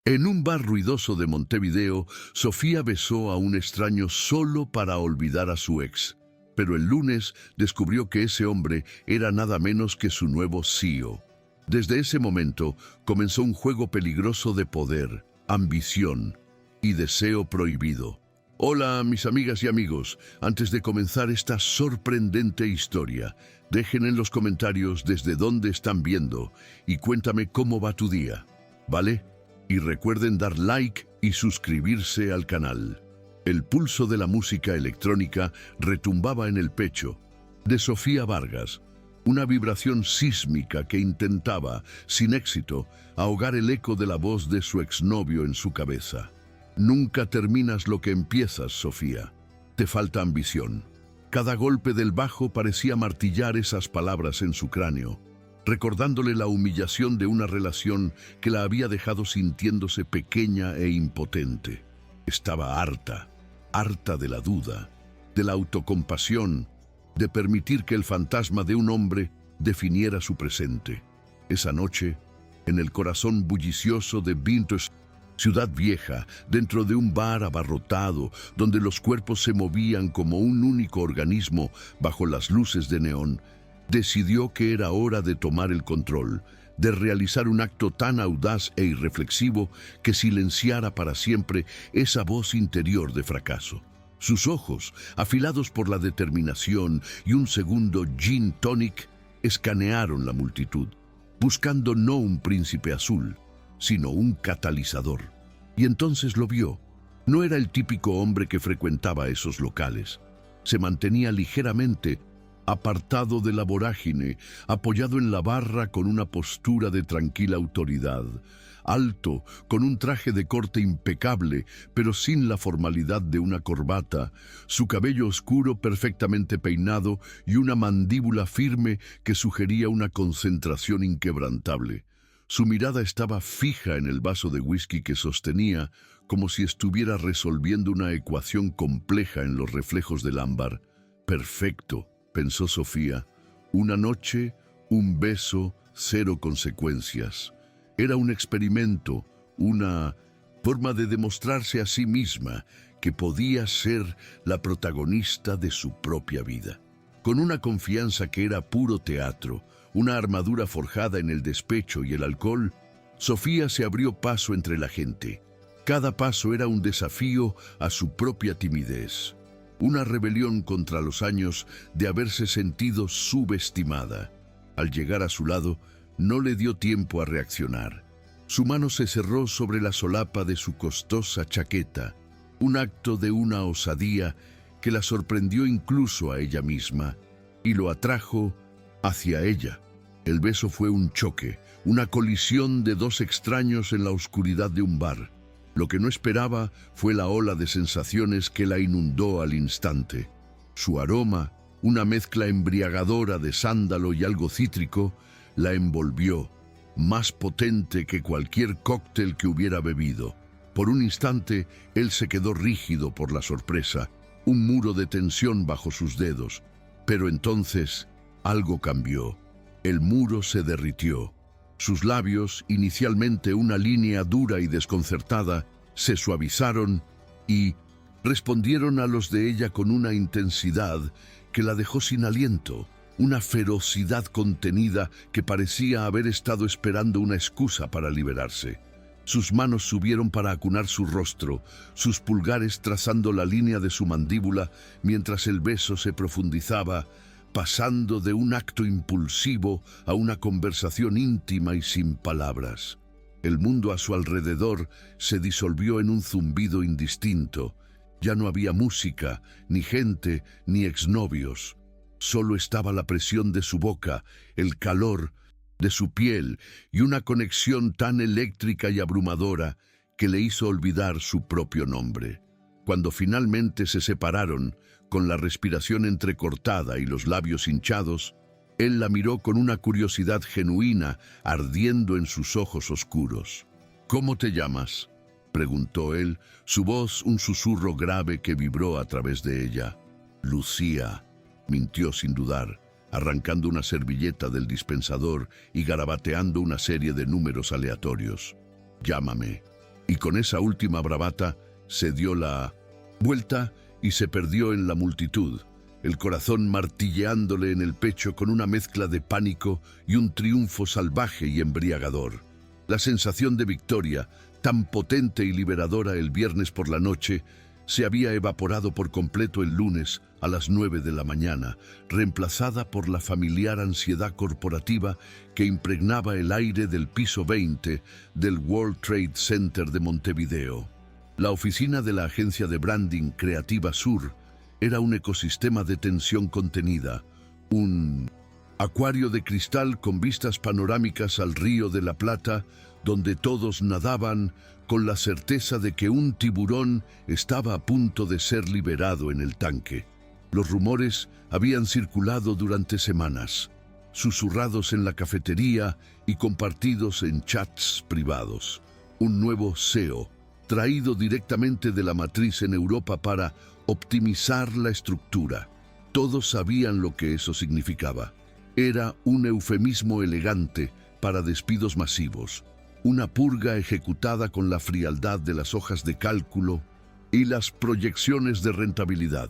En un bar ruidoso de Montevideo, Sofía besó a un extraño solo para olvidar a su ex. Pero el lunes descubrió que ese hombre era nada menos que su nuevo CEO. Desde ese momento comenzó un juego peligroso de poder, ambición y deseo prohibido. Hola, mis amigas y amigos. Antes de comenzar esta sorprendente historia, dejen en los comentarios desde dónde están viendo y cuéntame cómo va tu día, ¿vale? Y recuerden dar like y suscribirse al canal. El pulso de la música electrónica retumbaba en el pecho de Sofía Vargas, una vibración sísmica que intentaba, sin éxito, ahogar el eco de la voz de su exnovio en su cabeza. Nunca terminas lo que empiezas, Sofía. Te falta ambición. Cada golpe del bajo parecía martillar esas palabras en su cráneo, recordándole la humillación de una relación que la había dejado sintiéndose pequeña e impotente. Estaba harta de la duda, de la autocompasión, de permitir que el fantasma de un hombre definiera su presente. Esa noche, en el corazón bullicioso de Vintage Ciudad Vieja, dentro de un bar abarrotado, donde los cuerpos se movían como un único organismo bajo las luces de neón, decidió que era hora de tomar el control, de realizar un acto tan audaz e irreflexivo que silenciara para siempre esa voz interior de fracaso. Sus ojos, afilados por la determinación y un segundo gin tonic, escanearon la multitud, buscando no un príncipe azul, sino un catalizador. Y entonces lo vio. No era el típico hombre que frecuentaba esos locales. Se mantenía ligeramente apartado de la vorágine, apoyado en la barra con una postura de tranquila autoridad. Alto, con un traje de corte impecable, pero sin la formalidad de una corbata, su cabello oscuro perfectamente peinado y una mandíbula firme que sugería una concentración inquebrantable. Su mirada estaba fija en el vaso de whisky que sostenía, como si estuviera resolviendo una ecuación compleja en los reflejos del ámbar. Perfecto, pensó Sofía. Una noche, un beso, cero consecuencias. Era un experimento, una forma de demostrarse a sí misma que podía ser la protagonista de su propia vida. Con una confianza que era puro teatro, una armadura forjada en el despecho y el alcohol, Sofía se abrió paso entre la gente. Cada paso era un desafío a su propia timidez, una rebelión contra los años de haberse sentido subestimada. Al llegar a su lado, no le dio tiempo a reaccionar. Su mano se cerró sobre la solapa de su costosa chaqueta, un acto de una osadía que la sorprendió incluso a ella misma y lo atrajo hacia ella. El beso fue un choque, una colisión de dos extraños en la oscuridad de un bar. Lo que no esperaba fue la ola de sensaciones que la inundó al instante. Su aroma, una mezcla embriagadora de sándalo y algo cítrico, la envolvió, más potente que cualquier cóctel que hubiera bebido. Por un instante, él se quedó rígido por la sorpresa, un muro de tensión bajo sus dedos. Pero entonces, algo cambió. El muro se derritió. Sus labios, inicialmente una línea dura y desconcertada, se suavizaron y respondieron a los de ella con una intensidad que la dejó sin aliento, una ferocidad contenida que parecía haber estado esperando una excusa para liberarse. Sus manos subieron para acunar su rostro, sus pulgares trazando la línea de su mandíbula mientras el beso se profundizaba, pasando de un acto impulsivo a una conversación íntima y sin palabras. El mundo a su alrededor se disolvió en un zumbido indistinto. Ya no había música, ni gente, ni exnovios. Solo estaba la presión de su boca, el calor de su piel y una conexión tan eléctrica y abrumadora que le hizo olvidar su propio nombre. Cuando finalmente se separaron, con la respiración entrecortada y los labios hinchados, él la miró con una curiosidad genuina ardiendo en sus ojos oscuros. «¿Cómo te llamas?», preguntó él, su voz un susurro grave que vibró a través de ella. «Lucía», mintió sin dudar, arrancando una servilleta del dispensador y garabateando una serie de números aleatorios. «Llámame y con esa última bravata se dio la vuelta y se perdió en la multitud, el corazón martilleándole en el pecho con una mezcla de pánico y un triunfo salvaje y embriagador. La sensación de victoria, tan potente y liberadora el viernes por la noche, se había evaporado por completo el lunes a las 9 de la mañana, reemplazada por la familiar ansiedad corporativa que impregnaba el aire del piso 20 del World Trade Center de Montevideo. La oficina de la agencia de branding Creativa Sur era un ecosistema de tensión contenida, un acuario de cristal con vistas panorámicas al Río de la Plata, donde todos nadaban con la certeza de que un tiburón estaba a punto de ser liberado en el tanque. Los rumores habían circulado durante semanas, susurrados en la cafetería y compartidos en chats privados. Un nuevo CEO, traído directamente de la matriz en Europa para optimizar la estructura. Todos sabían lo que eso significaba. Era un eufemismo elegante para despidos masivos, una purga ejecutada con la frialdad de las hojas de cálculo y las proyecciones de rentabilidad.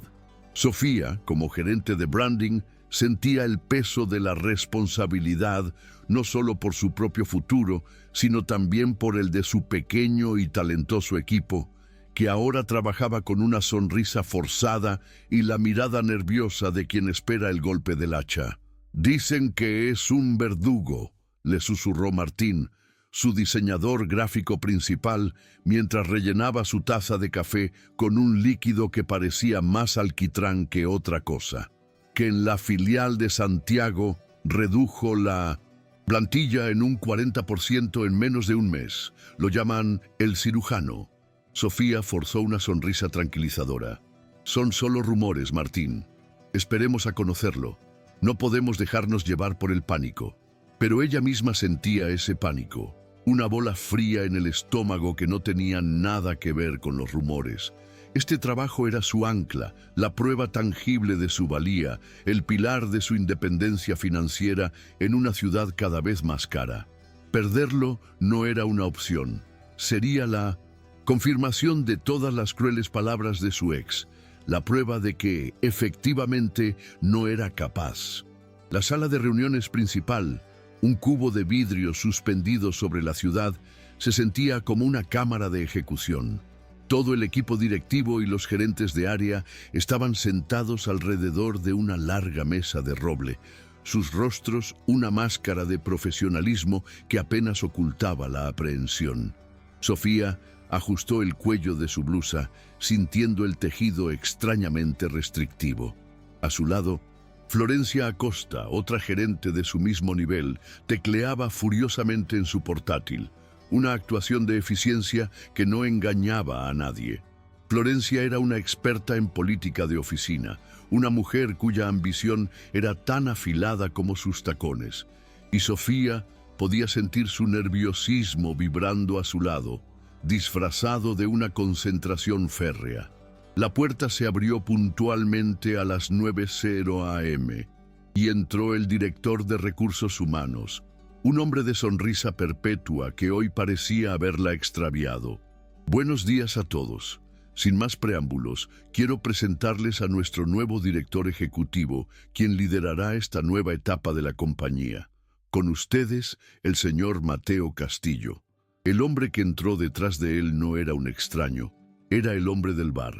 Sofía, como gerente de branding, sentía el peso de la responsabilidad no solo por su propio futuro, sino también por el de su pequeño y talentoso equipo, que ahora trabajaba con una sonrisa forzada y la mirada nerviosa de quien espera el golpe del hacha. «Dicen que es un verdugo», le susurró Martín, su diseñador gráfico principal, mientras rellenaba su taza de café con un líquido que parecía más alquitrán que otra cosa. Que en la filial de Santiago redujo la plantilla en un 40% en menos de un mes. Lo llaman el cirujano. Sofía forzó una sonrisa tranquilizadora. Son solo rumores, Martín. Esperemos a conocerlo. No podemos dejarnos llevar por el pánico. Pero ella misma sentía ese pánico, una bola fría en el estómago que no tenía nada que ver con los rumores. Este trabajo era su ancla, la prueba tangible de su valía, el pilar de su independencia financiera en una ciudad cada vez más cara. Perderlo no era una opción. Sería la confirmación de todas las crueles palabras de su ex, la prueba de que, efectivamente, no era capaz. La sala de reuniones principal, un cubo de vidrio suspendido sobre la ciudad, se sentía como una cámara de ejecución. Todo el equipo directivo y los gerentes de área estaban sentados alrededor de una larga mesa de roble, sus rostros una máscara de profesionalismo que apenas ocultaba la aprehensión. Sofía ajustó el cuello de su blusa, sintiendo el tejido extrañamente restrictivo. A su lado, Florencia Acosta, otra gerente de su mismo nivel, tecleaba furiosamente en su portátil, una actuación de eficiencia que no engañaba a nadie. Florencia era una experta en política de oficina, una mujer cuya ambición era tan afilada como sus tacones, y Sofía podía sentir su nerviosismo vibrando a su lado, disfrazado de una concentración férrea. La puerta se abrió puntualmente a las 9:00 a.m. y entró el director de Recursos Humanos, un hombre de sonrisa perpetua que hoy parecía haberla extraviado. Buenos días a todos. Sin más preámbulos, quiero presentarles a nuestro nuevo director ejecutivo, quien liderará esta nueva etapa de la compañía. Con ustedes, el señor Mateo Castillo. El hombre que entró detrás de él no era un extraño, era el hombre del bar.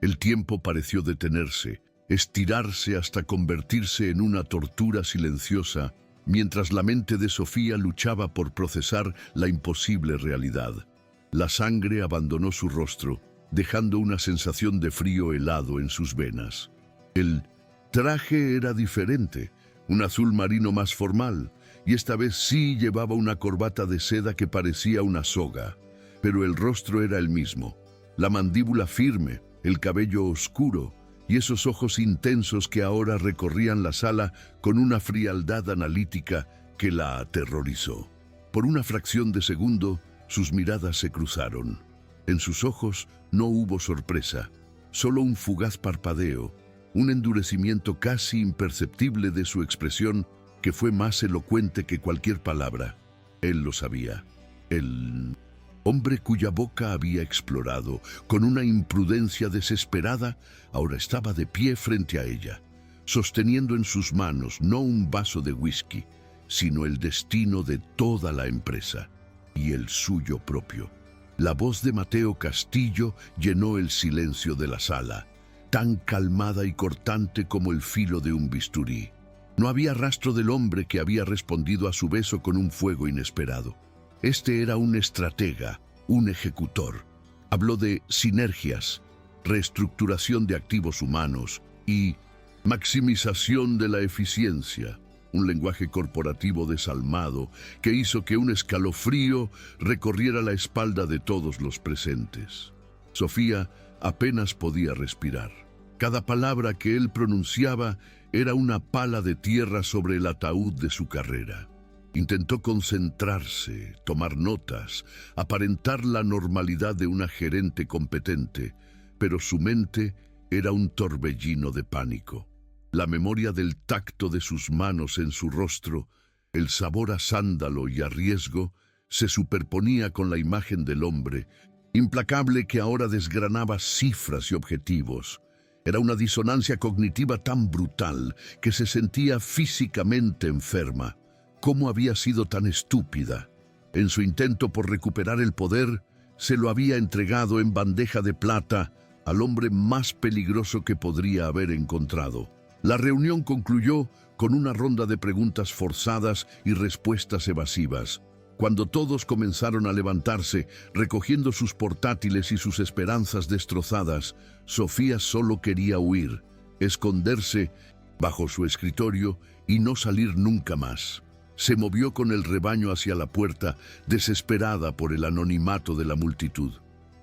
El tiempo pareció detenerse, estirarse hasta convertirse en una tortura silenciosa, mientras la mente de Sofía luchaba por procesar la imposible realidad. La sangre abandonó su rostro, dejando una sensación de frío helado en sus venas. El traje era diferente, un azul marino más formal, y esta vez sí llevaba una corbata de seda que parecía una soga, pero el rostro era el mismo, la mandíbula firme, el cabello oscuro y esos ojos intensos que ahora recorrían la sala con una frialdad analítica que la aterrorizó. Por una fracción de segundo, sus miradas se cruzaron. En sus ojos no hubo sorpresa, solo un fugaz parpadeo, un endurecimiento casi imperceptible de su expresión que fue más elocuente que cualquier palabra. Él lo sabía. Él Hombre cuya boca había explorado con una imprudencia desesperada, ahora estaba de pie frente a ella, sosteniendo en sus manos no un vaso de whisky, sino el destino de toda la empresa y el suyo propio. La voz de Mateo Castillo llenó el silencio de la sala, tan calmada y cortante como el filo de un bisturí. No había rastro del hombre que había respondido a su beso con un fuego inesperado. Este era un estratega, un ejecutor. Habló de sinergias, reestructuración de activos humanos y maximización de la eficiencia, un lenguaje corporativo desalmado que hizo que un escalofrío recorriera la espalda de todos los presentes. Sofía apenas podía respirar. Cada palabra que él pronunciaba era una pala de tierra sobre el ataúd de su carrera. Intentó concentrarse, tomar notas, aparentar la normalidad de una gerente competente, pero su mente era un torbellino de pánico. La memoria del tacto de sus manos en su rostro, el sabor a sándalo y a riesgo, se superponía con la imagen del hombre, implacable que ahora desgranaba cifras y objetivos. Era una disonancia cognitiva tan brutal que se sentía físicamente enferma. ¿Cómo había sido tan estúpida? En su intento por recuperar el poder, se lo había entregado en bandeja de plata al hombre más peligroso que podría haber encontrado. La reunión concluyó con una ronda de preguntas forzadas y respuestas evasivas. Cuando todos comenzaron a levantarse, recogiendo sus portátiles y sus esperanzas destrozadas, Sofía solo quería huir, esconderse bajo su escritorio y no salir nunca más. Se movió con el rebaño hacia la puerta, desesperada por el anonimato de la multitud.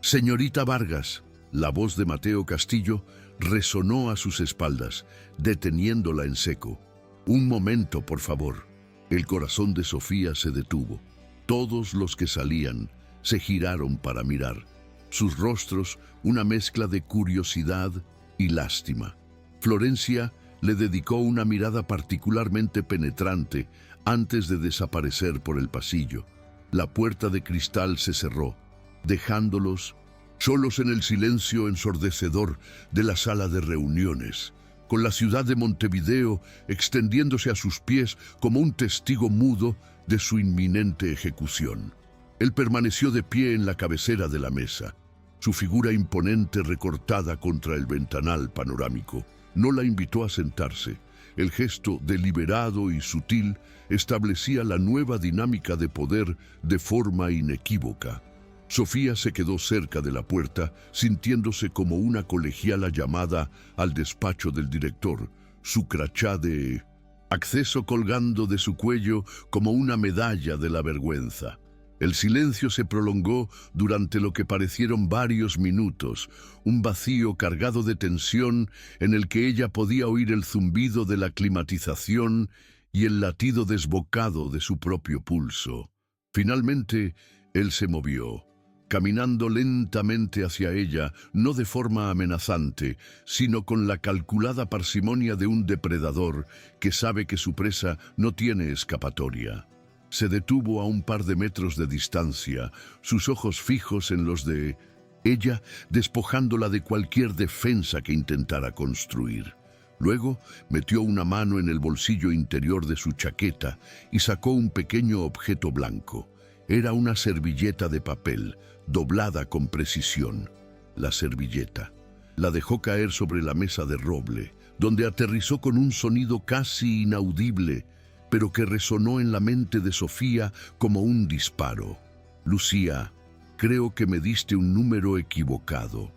«Señorita Vargas», la voz de Mateo Castillo resonó a sus espaldas, deteniéndola en seco. «Un momento, por favor». El corazón de Sofía se detuvo. Todos los que salían se giraron para mirar. Sus rostros, una mezcla de curiosidad y lástima. Florencia le dedicó una mirada particularmente penetrante antes de desaparecer por el pasillo. La puerta de cristal se cerró, dejándolos solos en el silencio ensordecedor de la sala de reuniones, con la ciudad de Montevideo extendiéndose a sus pies como un testigo mudo de su inminente ejecución. Él permaneció de pie en la cabecera de la mesa, su figura imponente recortada contra el ventanal panorámico. No la invitó a sentarse. El gesto deliberado y sutil establecía la nueva dinámica de poder de forma inequívoca. Sofía se quedó cerca de la puerta, sintiéndose como una colegiala llamada al despacho del director, su crachá de acceso colgando de su cuello como una medalla de la vergüenza. El silencio se prolongó durante lo que parecieron varios minutos, un vacío cargado de tensión en el que ella podía oír el zumbido de la climatización y el latido desbocado de su propio pulso. Finalmente, él se movió, caminando lentamente hacia ella, no de forma amenazante, sino con la calculada parsimonia de un depredador que sabe que su presa no tiene escapatoria. Se detuvo a un par de metros de distancia, sus ojos fijos en los de ella, despojándola de cualquier defensa que intentara construir. Luego metió una mano en el bolsillo interior de su chaqueta y sacó un pequeño objeto blanco. Era una servilleta de papel, doblada con precisión. La servilleta la dejó caer sobre la mesa de roble, donde aterrizó con un sonido casi inaudible, pero que resonó en la mente de Sofía como un disparo. «Lucía, creo que me diste un número equivocado»,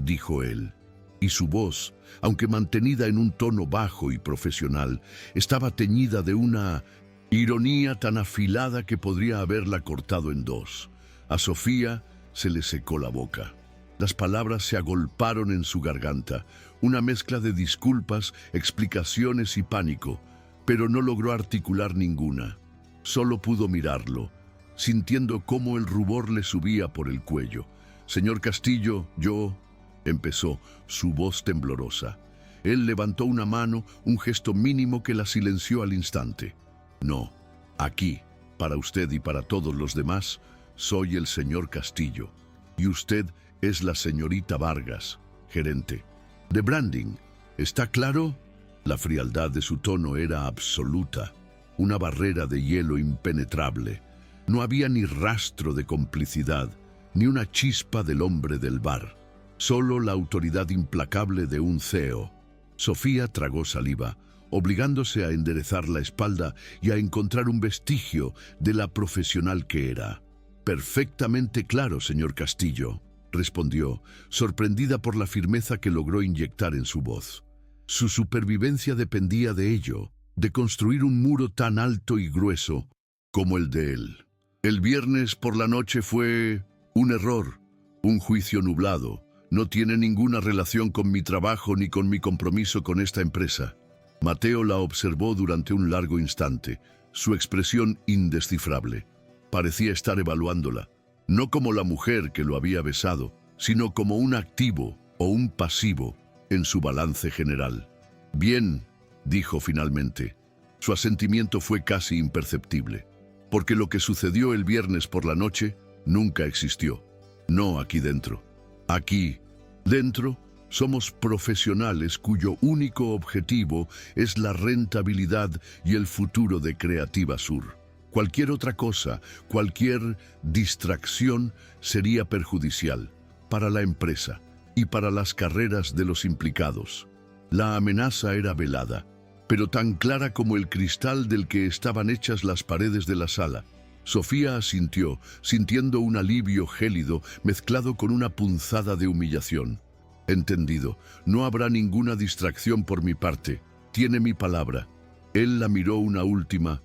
dijo él, y su voz, aunque mantenida en un tono bajo y profesional, estaba teñida de una ironía tan afilada que podría haberla cortado en dos. A Sofía se le secó la boca. Las palabras se agolparon en su garganta, una mezcla de disculpas, explicaciones y pánico, pero no logró articular ninguna. Solo pudo mirarlo, sintiendo cómo el rubor le subía por el cuello. «Señor Castillo, yo...», empezó, su voz temblorosa. Él levantó una mano, un gesto mínimo que la silenció al instante. «No, aquí, para usted y para todos los demás, soy el señor Castillo. Y usted es la señorita Vargas, gerente. De branding, ¿está claro? La frialdad de su tono era absoluta, una barrera de hielo impenetrable. No había ni rastro de complicidad, ni una chispa del hombre del bar. Solo la autoridad implacable de un CEO. Sofía tragó saliva, obligándose a enderezar la espalda y a encontrar un vestigio de la profesional que era. «Perfectamente claro, señor Castillo», respondió, sorprendida por la firmeza que logró inyectar en su voz. Su supervivencia dependía de ello, de construir un muro tan alto y grueso como el de él. El viernes por la noche fue un error, un juicio nublado. No tiene ninguna relación con mi trabajo ni con mi compromiso con esta empresa. Mateo la observó durante un largo instante, su expresión indescifrable. Parecía estar evaluándola, no como la mujer que lo había besado, sino como un activo o un pasivo en su balance general. «Bien», dijo finalmente. Su asentimiento fue casi imperceptible, porque lo que sucedió el viernes por la noche nunca existió. No aquí dentro. Aquí, dentro, somos profesionales cuyo único objetivo es la rentabilidad y el futuro de Creativa Sur. Cualquier otra cosa, cualquier distracción sería perjudicial para la empresa y para las carreras de los implicados. La amenaza era velada, pero tan clara como el cristal del que estaban hechas las paredes de la sala. Sofía asintió, sintiendo un alivio gélido mezclado con una punzada de humillación. «Entendido. No habrá ninguna distracción por mi parte. Tiene mi palabra». Él la miró una última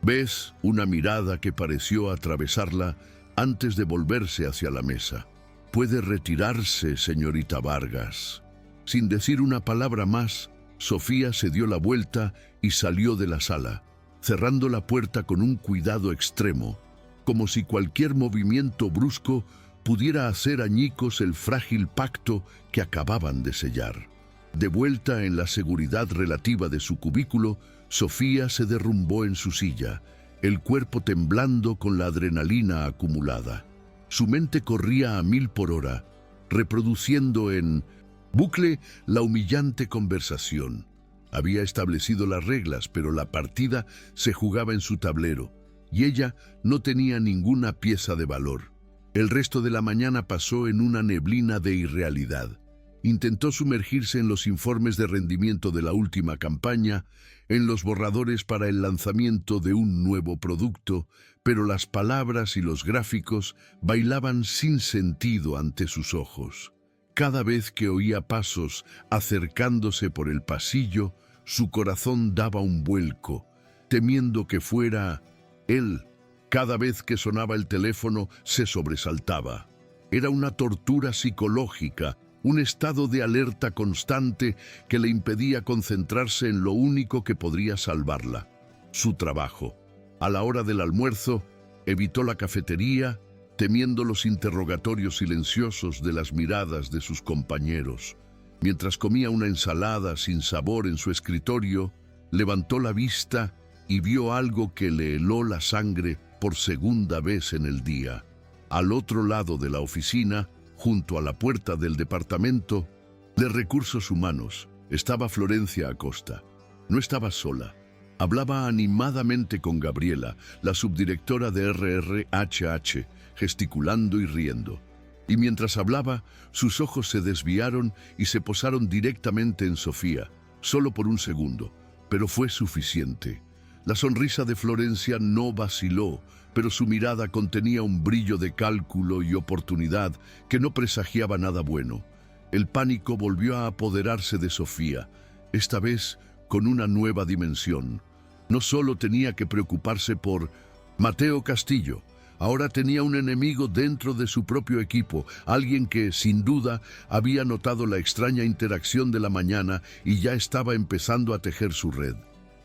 vez, una mirada que pareció atravesarla antes de volverse hacia la mesa. «Puede retirarse, señorita Vargas». Sin decir una palabra más, Sofía se dio la vuelta y salió de la sala, cerrando la puerta con un cuidado extremo, como si cualquier movimiento brusco pudiera hacer añicos el frágil pacto que acababan de sellar. De vuelta en la seguridad relativa de su cubículo, Sofía se derrumbó en su silla, el cuerpo temblando con la adrenalina acumulada. Su mente corría a 1000 por hora, reproduciendo en bucle la humillante conversación. Había establecido las reglas, pero la partida se jugaba en su tablero, y ella no tenía ninguna pieza de valor. El resto de la mañana pasó en una neblina de irrealidad. Intentó sumergirse en los informes de rendimiento de la última campaña, en los borradores para el lanzamiento de un nuevo producto, pero las palabras y los gráficos bailaban sin sentido ante sus ojos. Cada vez que oía pasos acercándose por el pasillo, su corazón daba un vuelco, temiendo que fuera él. Cada vez que sonaba el teléfono, se sobresaltaba. Era una tortura psicológica, un estado de alerta constante que le impedía concentrarse en lo único que podría salvarla: su trabajo. A la hora del almuerzo, evitó la cafetería, temiendo los interrogatorios silenciosos de las miradas de sus compañeros. Mientras comía una ensalada sin sabor en su escritorio, levantó la vista y vio algo que le heló la sangre por segunda vez en el día. Al otro lado de la oficina, junto a la puerta del departamento de recursos humanos, estaba Florencia Acosta. No estaba sola. Hablaba animadamente con Gabriela, la subdirectora de RRHH, gesticulando y riendo. Y mientras hablaba, sus ojos se desviaron y se posaron directamente en Sofía, solo por un segundo, pero fue suficiente. La sonrisa de Florencia no vaciló, pero su mirada contenía un brillo de cálculo y oportunidad que no presagiaba nada bueno. El pánico volvió a apoderarse de Sofía, esta vez con una nueva dimensión. No solo tenía que preocuparse por Mateo Castillo, ahora tenía un enemigo dentro de su propio equipo, alguien que, sin duda, había notado la extraña interacción de la mañana y ya estaba empezando a tejer su red.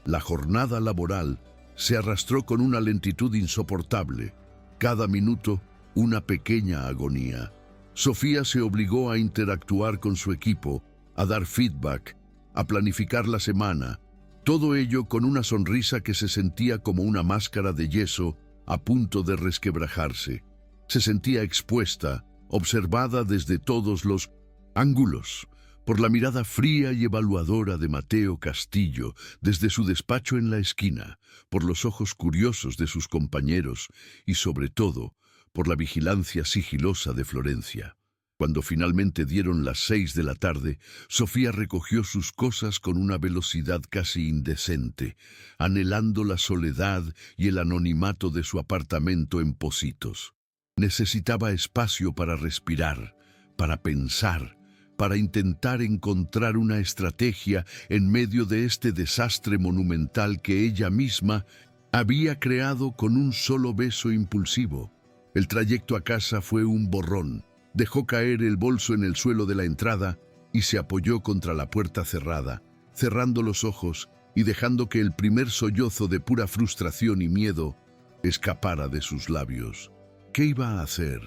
La jornada laboral se arrastró con una lentitud insoportable. Cada minuto, una pequeña agonía. Sofía se obligó a interactuar con su equipo, a dar feedback, a planificar la semana. Todo ello con una sonrisa que se sentía como una máscara de yeso a punto de resquebrajarse. Se sentía expuesta, observada desde todos los ángulos, por la mirada fría y evaluadora de Mateo Castillo desde su despacho en la esquina, por los ojos curiosos de sus compañeros y, sobre todo, por la vigilancia sigilosa de Florencia. Cuando finalmente dieron las 6 de la tarde, Sofía recogió sus cosas con una velocidad casi indecente, anhelando la soledad y el anonimato de su apartamento en Pocitos. Necesitaba espacio para respirar, para pensar, para intentar encontrar una estrategia en medio de este desastre monumental que ella misma había creado con un solo beso impulsivo. El trayecto a casa fue un borrón. Dejó caer el bolso en el suelo de la entrada y se apoyó contra la puerta cerrada, cerrando los ojos y dejando que el primer sollozo de pura frustración y miedo escapara de sus labios. ¿Qué iba a hacer?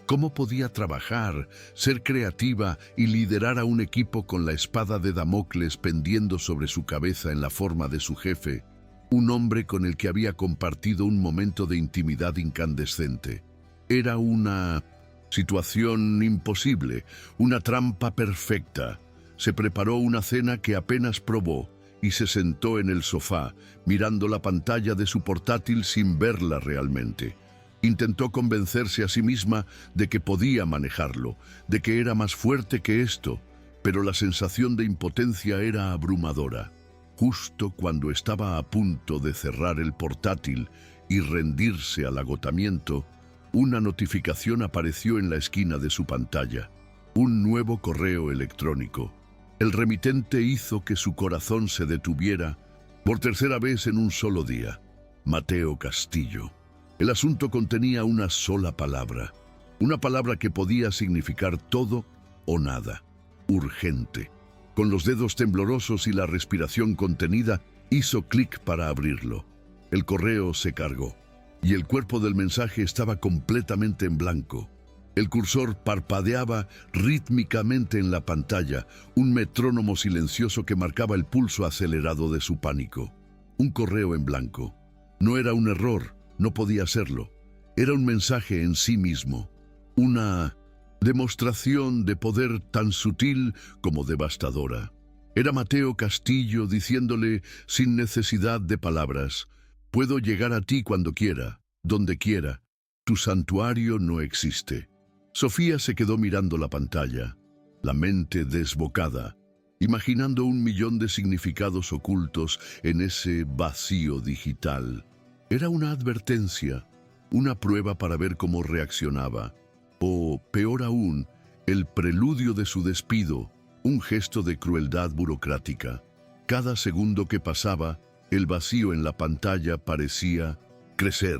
¿Cómo podía trabajar, ser creativa y liderar a un equipo con la espada de Damocles pendiendo sobre su cabeza en la forma de su jefe, un hombre con el que había compartido un momento de intimidad incandescente? Era una situación imposible, una trampa perfecta. Se preparó una cena que apenas probó y se sentó en el sofá, mirando la pantalla de su portátil sin verla realmente. Intentó convencerse a sí misma de que podía manejarlo, de que era más fuerte que esto, pero la sensación de impotencia era abrumadora. Justo cuando estaba a punto de cerrar el portátil y rendirse al agotamiento, una notificación apareció en la esquina de su pantalla. Un nuevo correo electrónico. El remitente hizo que su corazón se detuviera por tercera vez en un solo día. Mateo Castillo. El asunto contenía una sola palabra. Una palabra que podía significar todo o nada. Urgente. Con los dedos temblorosos y la respiración contenida, hizo clic para abrirlo. El correo se cargó y el cuerpo del mensaje estaba completamente en blanco. El cursor parpadeaba rítmicamente en la pantalla, un metrónomo silencioso que marcaba el pulso acelerado de su pánico. Un correo en blanco. No era un error, no podía serlo. Era un mensaje en sí mismo. Una demostración de poder tan sutil como devastadora. Era Mateo Castillo diciéndole, sin necesidad de palabras: puedo llegar a ti cuando quiera, donde quiera. Tu santuario no existe. Sofía se quedó mirando la pantalla, la mente desbocada, imaginando 1.000.000 de significados ocultos en ese vacío digital. Era una advertencia, una prueba para ver cómo reaccionaba, o, peor aún, el preludio de su despido, un gesto de crueldad burocrática. Cada segundo que pasaba, el vacío en la pantalla parecía crecer,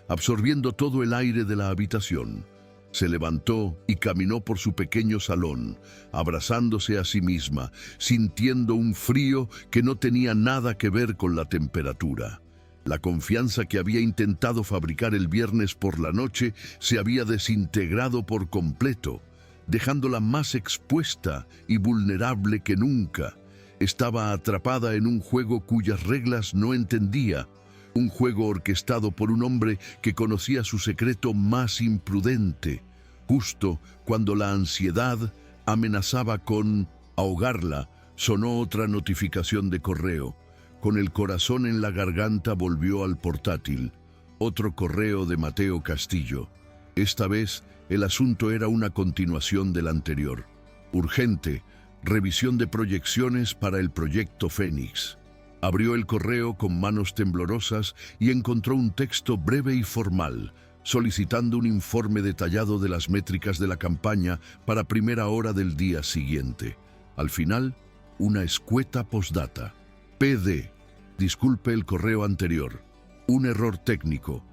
absorbiendo todo el aire de la habitación. Se levantó y caminó por su pequeño salón, abrazándose a sí misma, sintiendo un frío que no tenía nada que ver con la temperatura. La confianza que había intentado fabricar el viernes por la noche se había desintegrado por completo, dejándola más expuesta y vulnerable que nunca. Estaba atrapada en un juego cuyas reglas no entendía, un juego orquestado por un hombre que conocía su secreto más imprudente. Justo cuando la ansiedad amenazaba con ahogarla, sonó otra notificación de correo. Con el corazón en la garganta volvió al portátil. Otro correo de Mateo Castillo. Esta vez el asunto era una continuación del anterior. Urgente, revisión de proyecciones para el proyecto Fénix. Abrió el correo con manos temblorosas y encontró un texto breve y formal, solicitando un informe detallado de las métricas de la campaña para primera hora del día siguiente. Al final, una escueta postdata. PD. Disculpe el correo anterior. Un error técnico.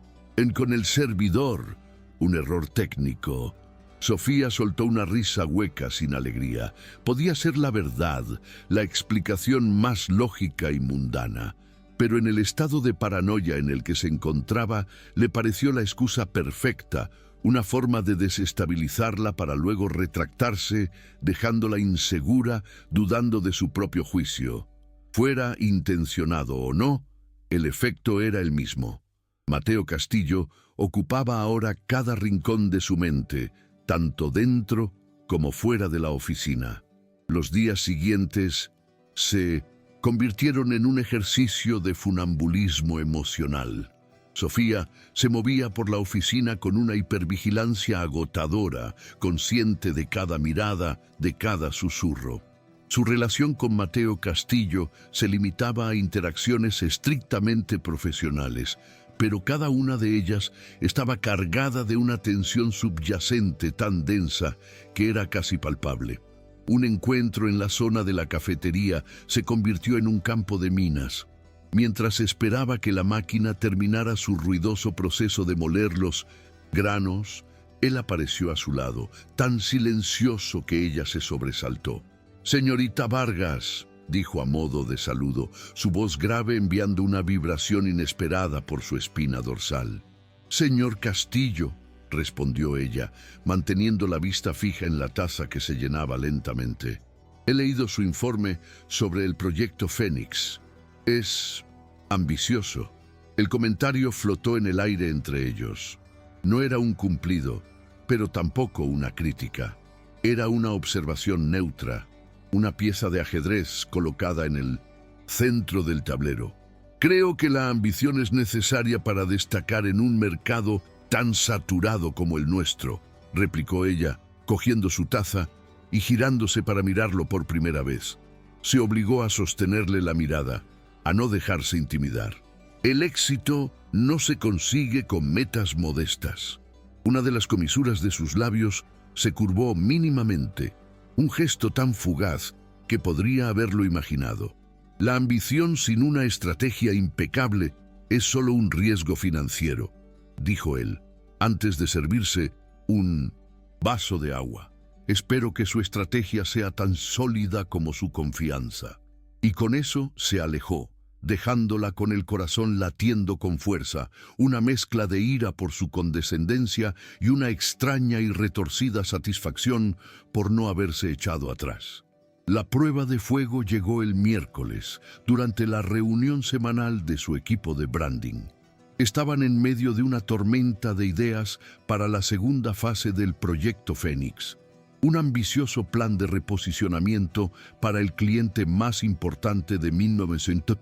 Con el servidor. Un error técnico. Sofía soltó una risa hueca sin alegría. Podía ser la verdad, la explicación más lógica y mundana. Pero en el estado de paranoia en el que se encontraba, le pareció la excusa perfecta, una forma de desestabilizarla para luego retractarse, dejándola insegura, dudando de su propio juicio. Fuera intencionado o no, el efecto era el mismo. Mateo Castillo ocupaba ahora cada rincón de su mente, tanto dentro como fuera de la oficina. Los días siguientes se convirtieron en un ejercicio de funambulismo emocional. Sofía se movía por la oficina con una hipervigilancia agotadora, consciente de cada mirada, de cada susurro. Su relación con Mateo Castillo se limitaba a interacciones estrictamente profesionales, pero cada una de ellas estaba cargada de una tensión subyacente tan densa que era casi palpable. Un encuentro en la zona de la cafetería se convirtió en un campo de minas. Mientras esperaba que la máquina terminara su ruidoso proceso de moler los granos, él apareció a su lado, tan silencioso que ella se sobresaltó. «Señorita Vargas», dijo a modo de saludo, su voz grave enviando una vibración inesperada por su espina dorsal. «Señor Castillo», respondió ella, manteniendo la vista fija en la taza que se llenaba lentamente. «He leído su informe sobre el proyecto Fénix. Es ambicioso». El comentario flotó en el aire entre ellos. No era un cumplido, pero tampoco una crítica. Era una observación neutra, una pieza de ajedrez colocada en el centro del tablero. «Creo que la ambición es necesaria para destacar en un mercado tan saturado como el nuestro», replicó ella, cogiendo su taza y girándose para mirarlo por primera vez. Se obligó a sostenerle la mirada, a no dejarse intimidar. «El éxito no se consigue con metas modestas». Una de las comisuras de sus labios se curvó mínimamente, un gesto tan fugaz que podría haberlo imaginado. «La ambición sin una estrategia impecable es solo un riesgo financiero», dijo él, antes de servirse un vaso de agua. «Espero que su estrategia sea tan sólida como su confianza». Y con eso se alejó, dejándola con el corazón latiendo con fuerza, una mezcla de ira por su condescendencia y una extraña y retorcida satisfacción por no haberse echado atrás. La prueba de fuego llegó el miércoles, durante la reunión semanal de su equipo de branding. Estaban en medio de una tormenta de ideas para la segunda fase del proyecto Fénix, un ambicioso plan de reposicionamiento para el cliente más importante de 1900.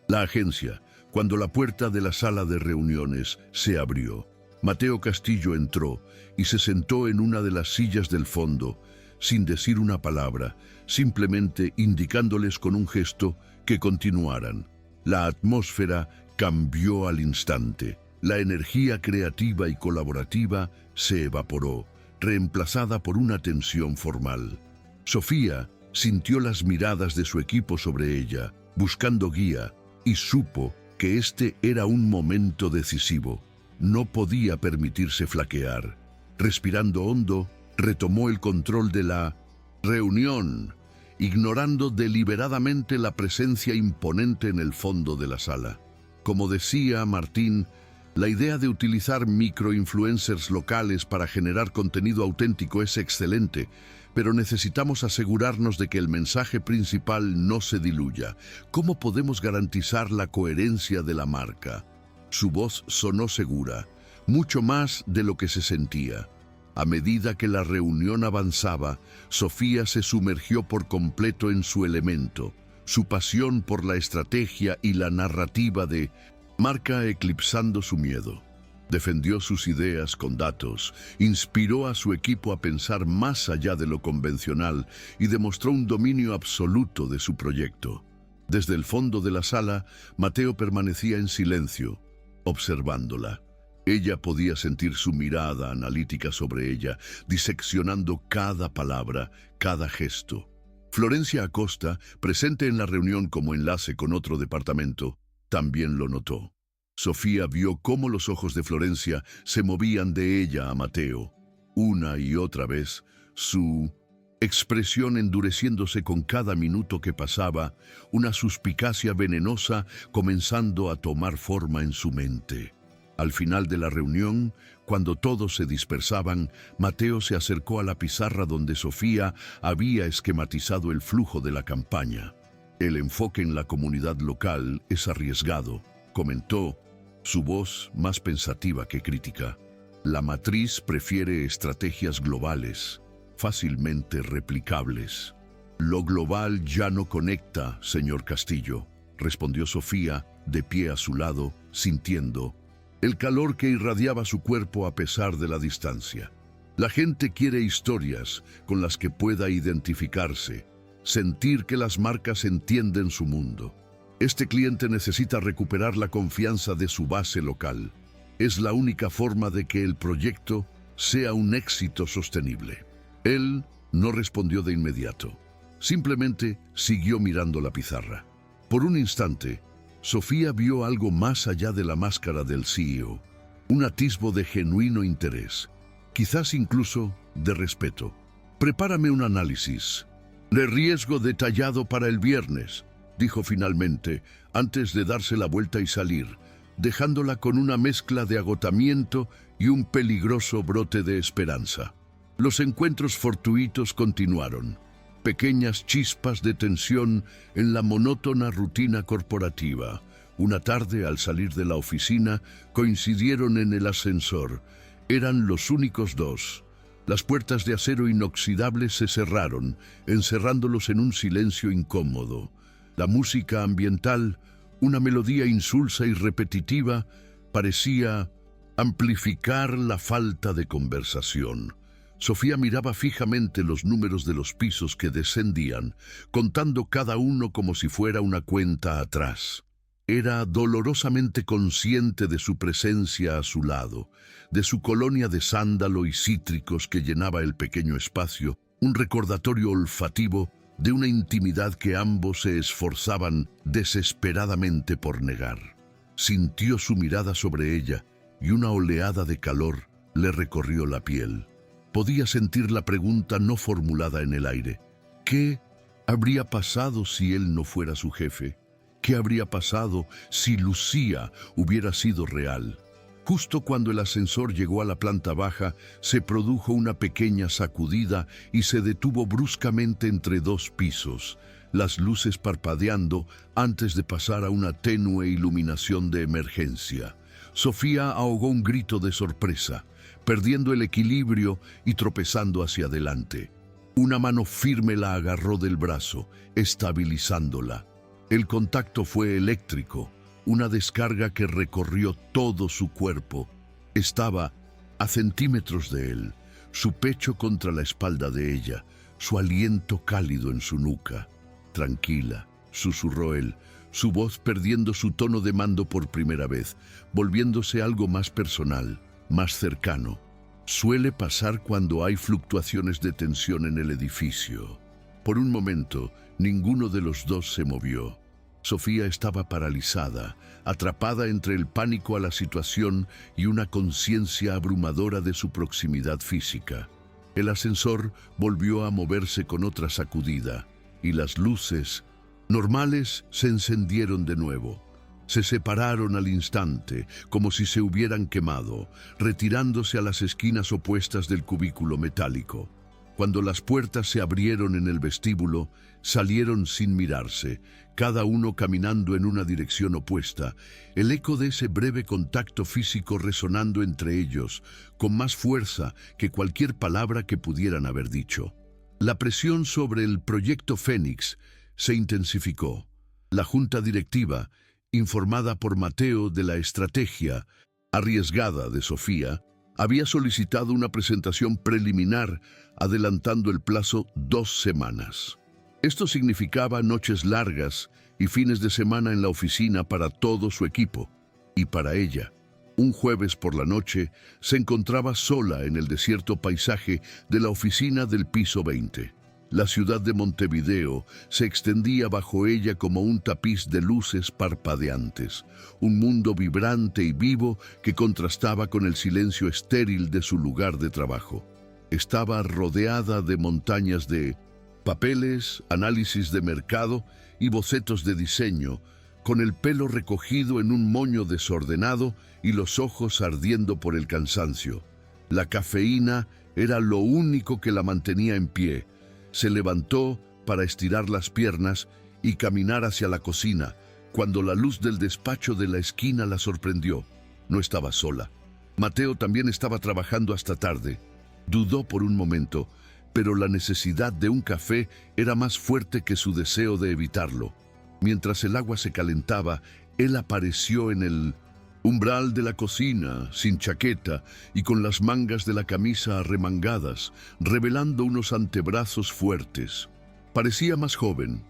La agencia, cuando la puerta de la sala de reuniones se abrió, Mateo Castillo entró y se sentó en una de las sillas del fondo, sin decir una palabra, simplemente indicándoles con un gesto que continuaran. La atmósfera cambió al instante. La energía creativa y colaborativa se evaporó, reemplazada por una tensión formal. Sofía sintió las miradas de su equipo sobre ella, buscando guía, y supo que este era un momento decisivo. No podía permitirse flaquear. Respirando hondo, retomó el control de la reunión, ignorando deliberadamente la presencia imponente en el fondo de la sala. Como decía Martín, la idea de utilizar microinfluencers locales para generar contenido auténtico es excelente, pero necesitamos asegurarnos de que el mensaje principal no se diluya. ¿Cómo podemos garantizar la coherencia de la marca? Su voz sonó segura, mucho más de lo que se sentía. A medida que la reunión avanzaba, Sofía se sumergió por completo en su elemento. Su pasión por la estrategia y la narrativa de marca eclipsando su miedo. Defendió sus ideas con datos, inspiró a su equipo a pensar más allá de lo convencional y demostró un dominio absoluto de su proyecto. Desde el fondo de la sala, Mateo permanecía en silencio, observándola. Ella podía sentir su mirada analítica sobre ella, diseccionando cada palabra, cada gesto. Florencia Acosta, presente en la reunión como enlace con otro departamento, también lo notó. Sofía vio cómo los ojos de Florencia se movían de ella a Mateo. Una y otra vez, su expresión endureciéndose con cada minuto que pasaba, una suspicacia venenosa comenzando a tomar forma en su mente. Al final de la reunión, cuando todos se dispersaban, Mateo se acercó a la pizarra donde Sofía había esquematizado el flujo de la campaña. «El enfoque en la comunidad local es arriesgado», comentó, su voz más pensativa que crítica. La matriz prefiere estrategias globales, fácilmente replicables. Lo global ya no conecta, señor Castillo, respondió Sofía, de pie a su lado, sintiendo el calor que irradiaba su cuerpo a pesar de la distancia. La gente quiere historias con las que pueda identificarse, sentir que las marcas entienden su mundo. Este cliente necesita recuperar la confianza de su base local. Es la única forma de que el proyecto sea un éxito sostenible. Él no respondió de inmediato. Simplemente siguió mirando la pizarra. Por un instante, Sofía vio algo más allá de la máscara del CEO. Un atisbo de genuino interés, quizás incluso de respeto. «Prepárame un análisis de riesgo detallado para el viernes», dijo finalmente, antes de darse la vuelta y salir, dejándola con una mezcla de agotamiento y un peligroso brote de esperanza. Los encuentros fortuitos continuaron, pequeñas chispas de tensión en la monótona rutina corporativa. Una tarde, al salir de la oficina, coincidieron en el ascensor. Eran los únicos dos. Las puertas de acero inoxidable se cerraron, encerrándolos en un silencio incómodo. La música ambiental, una melodía insulsa y repetitiva, parecía amplificar la falta de conversación. Sofía miraba fijamente los números de los pisos que descendían, contando cada uno como si fuera una cuenta atrás. Era dolorosamente consciente de su presencia a su lado, de su colonia de sándalo y cítricos que llenaba el pequeño espacio, un recordatorio olfativo de una intimidad que ambos se esforzaban desesperadamente por negar. Sintió su mirada sobre ella y una oleada de calor le recorrió la piel. Podía sentir la pregunta no formulada en el aire. ¿Qué habría pasado si él no fuera su jefe? ¿Qué habría pasado si Lucía hubiera sido real? Justo cuando el ascensor llegó a la planta baja, se produjo una pequeña sacudida y se detuvo bruscamente entre dos pisos, las luces parpadeando antes de pasar a una tenue iluminación de emergencia. Sofía ahogó un grito de sorpresa, perdiendo el equilibrio y tropezando hacia adelante. Una mano firme la agarró del brazo, estabilizándola. El contacto fue eléctrico, una descarga que recorrió todo su cuerpo. Estaba a centímetros de él, su pecho contra la espalda de ella, su aliento cálido en su nuca. «Tranquila», susurró él, su voz perdiendo su tono de mando por primera vez, volviéndose algo más personal, más cercano. Suele pasar cuando hay fluctuaciones de tensión en el edificio. Por un momento, ninguno de los dos se movió. Sofía estaba paralizada, atrapada entre el pánico a la situación y una conciencia abrumadora de su proximidad física. El ascensor volvió a moverse con otra sacudida, y las luces normales se encendieron de nuevo. Se separaron al instante, como si se hubieran quemado, retirándose a las esquinas opuestas del cubículo metálico. Cuando las puertas se abrieron en el vestíbulo, salieron sin mirarse, cada uno caminando en una dirección opuesta, el eco de ese breve contacto físico resonando entre ellos, con más fuerza que cualquier palabra que pudieran haber dicho. La presión sobre el proyecto Fénix se intensificó. La junta directiva, informada por Mateo de la estrategia arriesgada de Sofía, había solicitado una presentación preliminar, adelantando el plazo 2 semanas. Esto significaba noches largas y fines de semana en la oficina para todo su equipo, y para ella. Un jueves por la noche se encontraba sola en el desierto paisaje de la oficina del piso 20. La ciudad de Montevideo se extendía bajo ella como un tapiz de luces parpadeantes, un mundo vibrante y vivo que contrastaba con el silencio estéril de su lugar de trabajo. Estaba rodeada de montañas de papeles, análisis de mercado y bocetos de diseño, con el pelo recogido en un moño desordenado y los ojos ardiendo por el cansancio. La cafeína era lo único que la mantenía en pie. Se levantó para estirar las piernas y caminar hacia la cocina, cuando la luz del despacho de la esquina la sorprendió. No estaba sola. Mateo también estaba trabajando hasta tarde. Dudó por un momento, pero la necesidad de un café era más fuerte que su deseo de evitarlo. Mientras el agua se calentaba, él apareció en el umbral de la cocina, sin chaqueta y con las mangas de la camisa arremangadas, revelando unos antebrazos fuertes. Parecía más joven,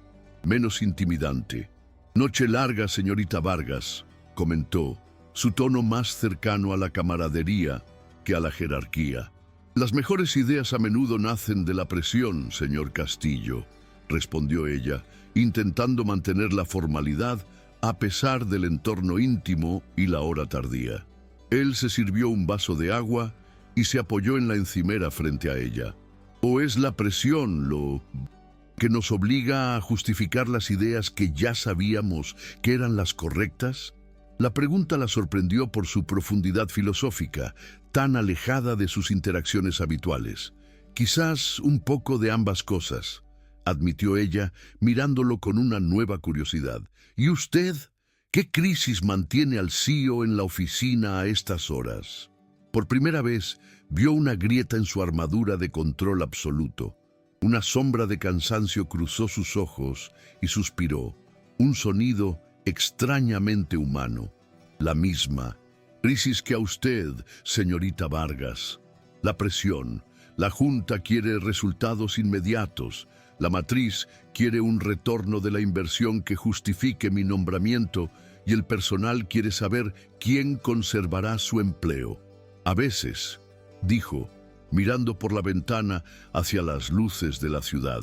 menos intimidante. «Noche larga, señorita Vargas», comentó, su tono más cercano a la camaradería que a la jerarquía. «Las mejores ideas a menudo nacen de la presión, señor Castillo», respondió ella, intentando mantener la formalidad a pesar del entorno íntimo y la hora tardía. Él se sirvió un vaso de agua y se apoyó en la encimera frente a ella. ¿O es la presión lo que nos obliga a justificar las ideas que ya sabíamos que eran las correctas? La pregunta la sorprendió por su profundidad filosófica, tan alejada de sus interacciones habituales. «Quizás un poco de ambas cosas», admitió ella, mirándolo con una nueva curiosidad. «¿Y usted? ¿Qué crisis mantiene al CEO en la oficina a estas horas?» Por primera vez, vio una grieta en su armadura de control absoluto. Una sombra de cansancio cruzó sus ojos y suspiró. Un sonido extrañamente humano. La misma crisis que a usted, señorita Vargas. La presión. La Junta quiere resultados inmediatos. La matriz quiere un retorno de la inversión que justifique mi nombramiento y el personal quiere saber quién conservará su empleo. A veces, dijo, mirando por la ventana hacia las luces de la ciudad,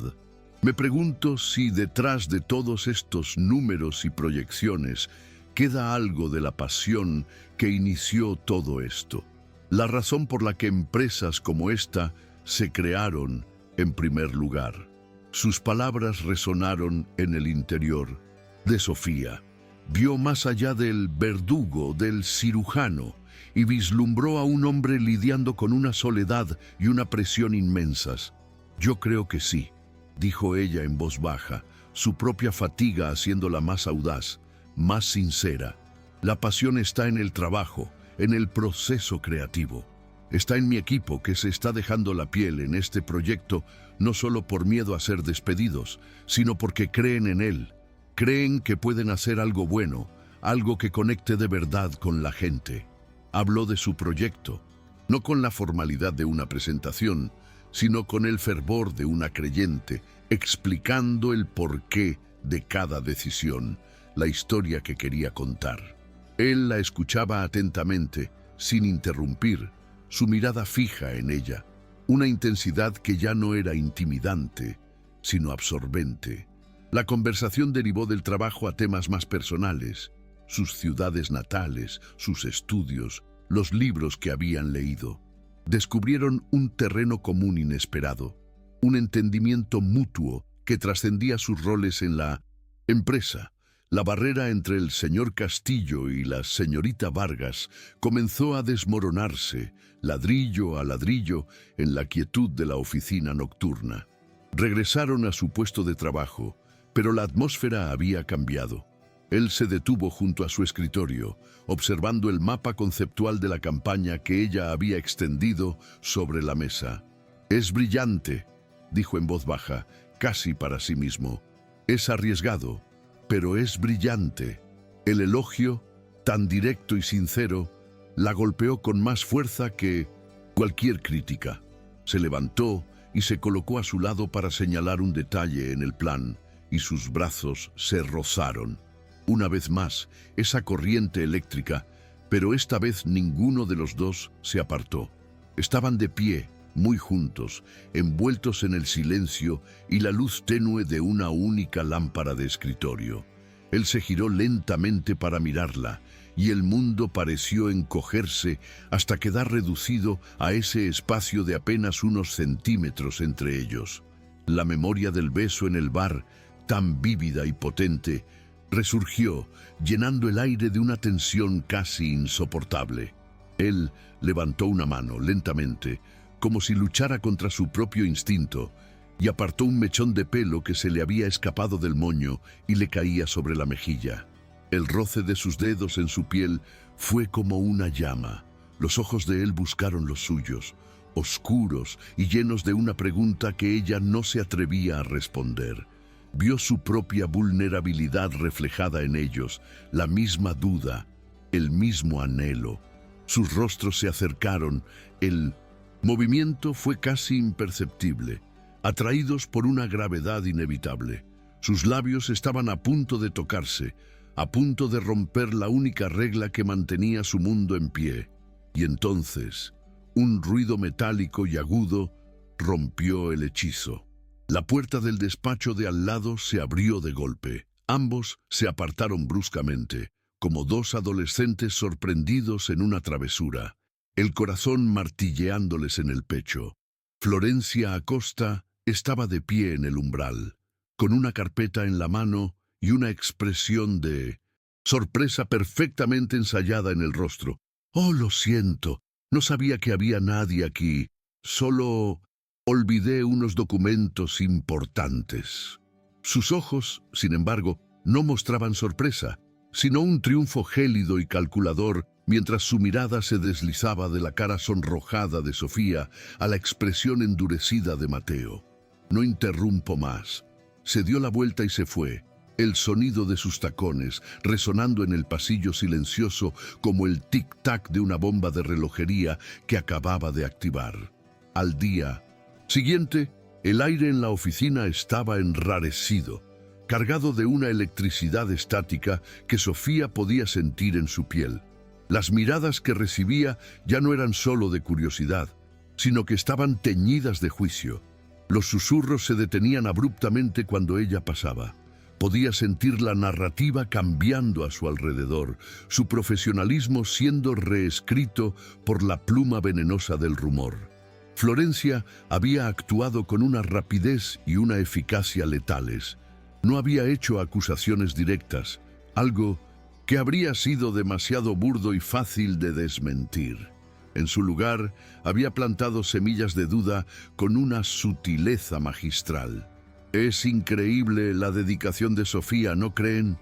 me pregunto si detrás de todos estos números y proyecciones queda algo de la pasión que inició todo esto. La razón por la que empresas como esta se crearon en primer lugar. Sus palabras resonaron en el interior de Sofía. Vio más allá del verdugo, del cirujano, y vislumbró a un hombre lidiando con una soledad y una presión inmensas. «Yo creo que sí», dijo ella en voz baja, su propia fatiga haciéndola más audaz, más sincera. «La pasión está en el trabajo, en el proceso creativo. Está en mi equipo que se está dejando la piel en este proyecto no solo por miedo a ser despedidos, sino porque creen en él. Creen que pueden hacer algo bueno, algo que conecte de verdad con la gente». Habló de su proyecto, no con la formalidad de una presentación, sino con el fervor de una creyente, explicando el porqué de cada decisión, la historia que quería contar. Él la escuchaba atentamente, sin interrumpir, su mirada fija en ella, una intensidad que ya no era intimidante, sino absorbente. La conversación derivó del trabajo a temas más personales, sus ciudades natales, sus estudios, los libros que habían leído. Descubrieron un terreno común inesperado, un entendimiento mutuo que trascendía sus roles en la empresa. La barrera entre el señor Castillo y la señorita Vargas comenzó a desmoronarse, ladrillo a ladrillo, en la quietud de la oficina nocturna. Regresaron a su puesto de trabajo, pero la atmósfera había cambiado. Él se detuvo junto a su escritorio, observando el mapa conceptual de la campaña que ella había extendido sobre la mesa. «Es brillante», dijo en voz baja, casi para sí mismo. «Es arriesgado, pero es brillante». El elogio, tan directo y sincero, la golpeó con más fuerza que cualquier crítica. Se levantó y se colocó a su lado para señalar un detalle en el plan, y sus brazos se rozaron. Una vez más, esa corriente eléctrica, pero esta vez ninguno de los dos se apartó. Estaban de pie, muy juntos, envueltos en el silencio y la luz tenue de una única lámpara de escritorio. Él se giró lentamente para mirarla, y el mundo pareció encogerse hasta quedar reducido a ese espacio de apenas unos centímetros entre ellos. La memoria del beso en el bar, tan vívida y potente, resurgió, llenando el aire de una tensión casi insoportable. Él levantó una mano lentamente, como si luchara contra su propio instinto, y apartó un mechón de pelo que se le había escapado del moño y le caía sobre la mejilla. El roce de sus dedos en su piel fue como una llama. Los ojos de él buscaron los suyos, oscuros y llenos de una pregunta que ella no se atrevía a responder. Vio su propia vulnerabilidad reflejada en ellos, la misma duda, el mismo anhelo. Sus rostros se acercaron, el movimiento fue casi imperceptible, atraídos por una gravedad inevitable. Sus labios estaban a punto de tocarse, a punto de romper la única regla que mantenía su mundo en pie. Y entonces, un ruido metálico y agudo rompió el hechizo. La puerta del despacho de al lado se abrió de golpe. Ambos se apartaron bruscamente, como dos adolescentes sorprendidos en una travesura, el corazón martilleándoles en el pecho. Florencia Acosta estaba de pie en el umbral, con una carpeta en la mano y una expresión de sorpresa perfectamente ensayada en el rostro. «Oh, lo siento, no sabía que había nadie aquí. Solo olvidé unos documentos importantes». Sus ojos, sin embargo, no mostraban sorpresa, sino un triunfo gélido y calculador, mientras su mirada se deslizaba de la cara sonrojada de Sofía a la expresión endurecida de Mateo. «No interrumpo más». Se dio la vuelta y se fue, el sonido de sus tacones resonando en el pasillo silencioso como el tic-tac de una bomba de relojería que acababa de activar. Al día siguiente, el aire en la oficina estaba enrarecido, cargado de una electricidad estática que Sofía podía sentir en su piel. Las miradas que recibía ya no eran solo de curiosidad, sino que estaban teñidas de juicio. Los susurros se detenían abruptamente cuando ella pasaba. Podía sentir la narrativa cambiando a su alrededor, su profesionalismo siendo reescrito por la pluma venenosa del rumor. Florencia había actuado con una rapidez y una eficacia letales. No había hecho acusaciones directas, algo que habría sido demasiado burdo y fácil de desmentir. En su lugar, había plantado semillas de duda con una sutileza magistral. «Es increíble la dedicación de Sofía, ¿no creen?»,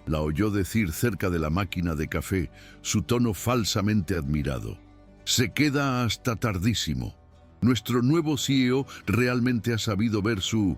la oyó decir cerca de la máquina de café, su tono falsamente admirado. «Se queda hasta tardísimo. Nuestro nuevo CEO realmente ha sabido ver su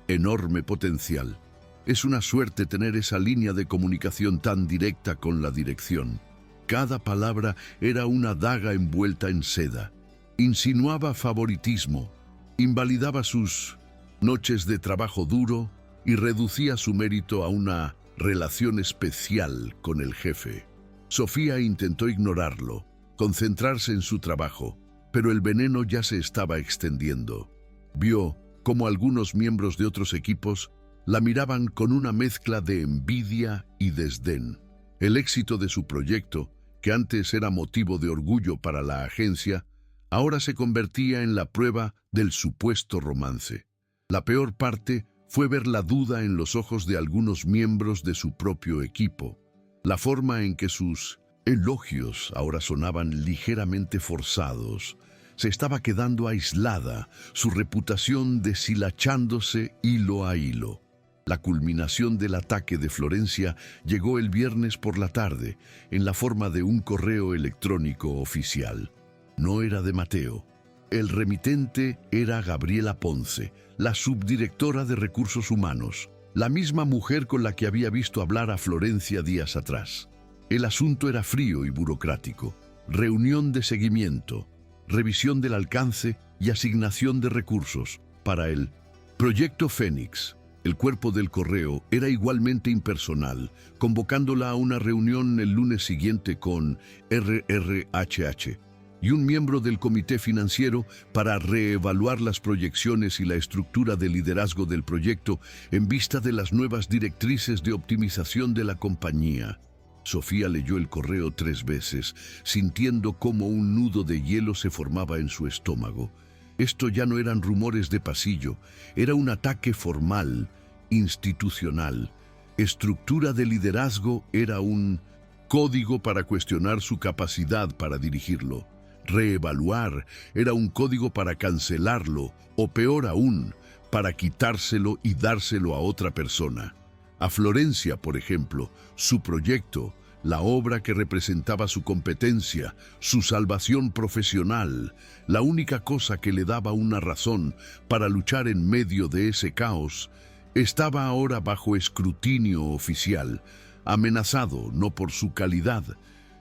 enorme potencial. Es una suerte tener esa línea de comunicación tan directa con la dirección». Cada palabra era una daga envuelta en seda. Insinuaba favoritismo, invalidaba sus noches de trabajo duro y reducía su mérito a una relación especial con el jefe. Sofía intentó ignorarlo, concentrarse en su trabajo, pero el veneno ya se estaba extendiendo. Vio cómo algunos miembros de otros equipos la miraban con una mezcla de envidia y desdén. El éxito de su proyecto, que antes era motivo de orgullo para la agencia, ahora se convertía en la prueba del supuesto romance. La peor parte fue ver la duda en los ojos de algunos miembros de su propio equipo. La forma en que sus elogios ahora sonaban ligeramente forzados. Se estaba quedando aislada, su reputación deshilachándose hilo a hilo. La culminación del ataque de Florencia llegó el viernes por la tarde, en la forma de un correo electrónico oficial. No era de Mateo. El remitente era Gabriela Ponce, la subdirectora de Recursos Humanos, la misma mujer con la que había visto hablar a Florencia días atrás. El asunto era frío y burocrático. Reunión de seguimiento, revisión del alcance y asignación de recursos para el Proyecto Fénix. El cuerpo del correo era igualmente impersonal, convocándola a una reunión el lunes siguiente con RRHH y un miembro del comité financiero para reevaluar las proyecciones y la estructura de liderazgo del proyecto en vista de las nuevas directrices de optimización de la compañía. Sofía leyó el correo 3 veces, sintiendo cómo un nudo de hielo se formaba en su estómago. Esto ya no eran rumores de pasillo, era un ataque formal, institucional. Estructura de liderazgo era un código para cuestionar su capacidad para dirigirlo. Reevaluar era un código para cancelarlo, o peor aún, para quitárselo y dárselo a otra persona. A Florencia, por ejemplo, su proyecto, la obra que representaba su competencia, su salvación profesional, la única cosa que le daba una razón para luchar en medio de ese caos, estaba ahora bajo escrutinio oficial, amenazado no por su calidad,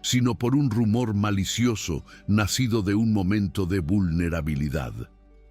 sino por un rumor malicioso nacido de un momento de vulnerabilidad.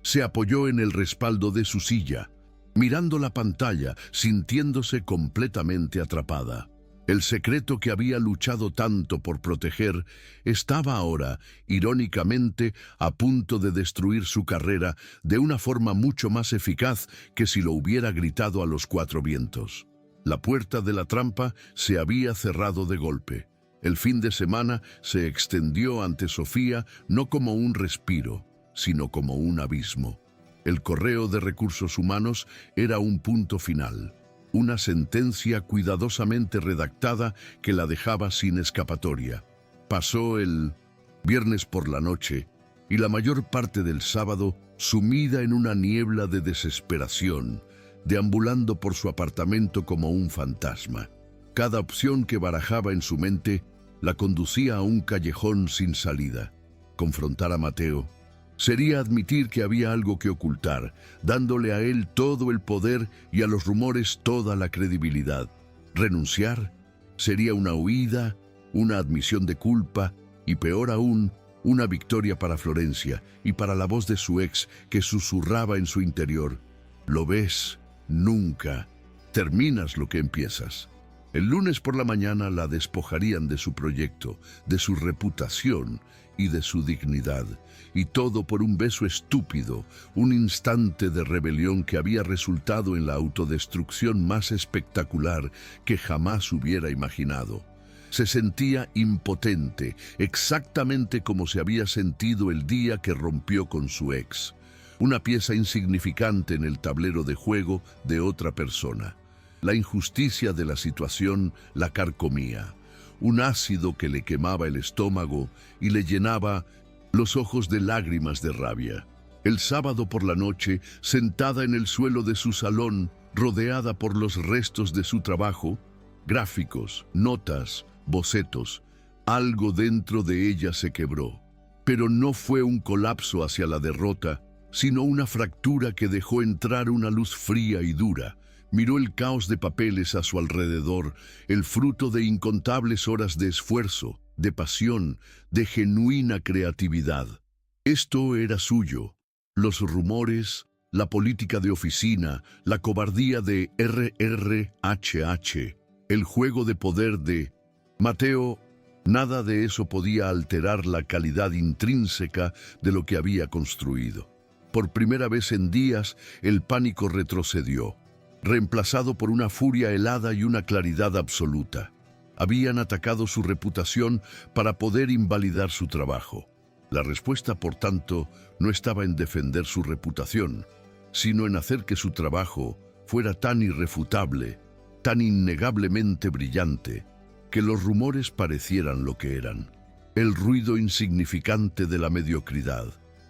Se apoyó en el respaldo de su silla, mirando la pantalla, sintiéndose completamente atrapada. El secreto que había luchado tanto por proteger estaba ahora, irónicamente, a punto de destruir su carrera de una forma mucho más eficaz que si lo hubiera gritado a los cuatro vientos. La puerta de la trampa se había cerrado de golpe. El fin de semana se extendió ante Sofía no como un respiro, sino como un abismo. El correo de recursos humanos era un punto final. Una sentencia cuidadosamente redactada que la dejaba sin escapatoria. Pasó el viernes por la noche y la mayor parte del sábado sumida en una niebla de desesperación, deambulando por su apartamento como un fantasma. Cada opción que barajaba en su mente la conducía a un callejón sin salida. Confrontar a Mateo sería admitir que había algo que ocultar, dándole a él todo el poder y a los rumores toda la credibilidad. Renunciar sería una huida, una admisión de culpa y, peor aún, una victoria para Florencia y para la voz de su ex que susurraba en su interior: «Lo ves, nunca terminas lo que empiezas». El lunes por la mañana la despojarían de su proyecto, de su reputación y de su dignidad, y todo por un beso estúpido, un instante de rebelión que había resultado en la autodestrucción más espectacular que jamás hubiera imaginado. Se sentía impotente, exactamente como se había sentido el día que rompió con su ex, una pieza insignificante en el tablero de juego de otra persona. La injusticia de la situación la carcomía, un ácido que le quemaba el estómago y le llenaba los ojos de lágrimas de rabia. El sábado por la noche, sentada en el suelo de su salón, rodeada por los restos de su trabajo, gráficos, notas, bocetos, algo dentro de ella se quebró. Pero no fue un colapso hacia la derrota, sino una fractura que dejó entrar una luz fría y dura. Miró el caos de papeles a su alrededor, el fruto de incontables horas de esfuerzo, de pasión, de genuina creatividad. Esto era suyo. Los rumores, la política de oficina, la cobardía de RRHH, el juego de poder de Mateo, nada de eso podía alterar la calidad intrínseca de lo que había construido. Por primera vez en días, el pánico retrocedió, reemplazado por una furia helada y una claridad absoluta. Habían atacado su reputación para poder invalidar su trabajo. La respuesta, por tanto, no estaba en defender su reputación, sino en hacer que su trabajo fuera tan irrefutable, tan innegablemente brillante, que los rumores parecieran lo que eran: el ruido insignificante de la mediocridad.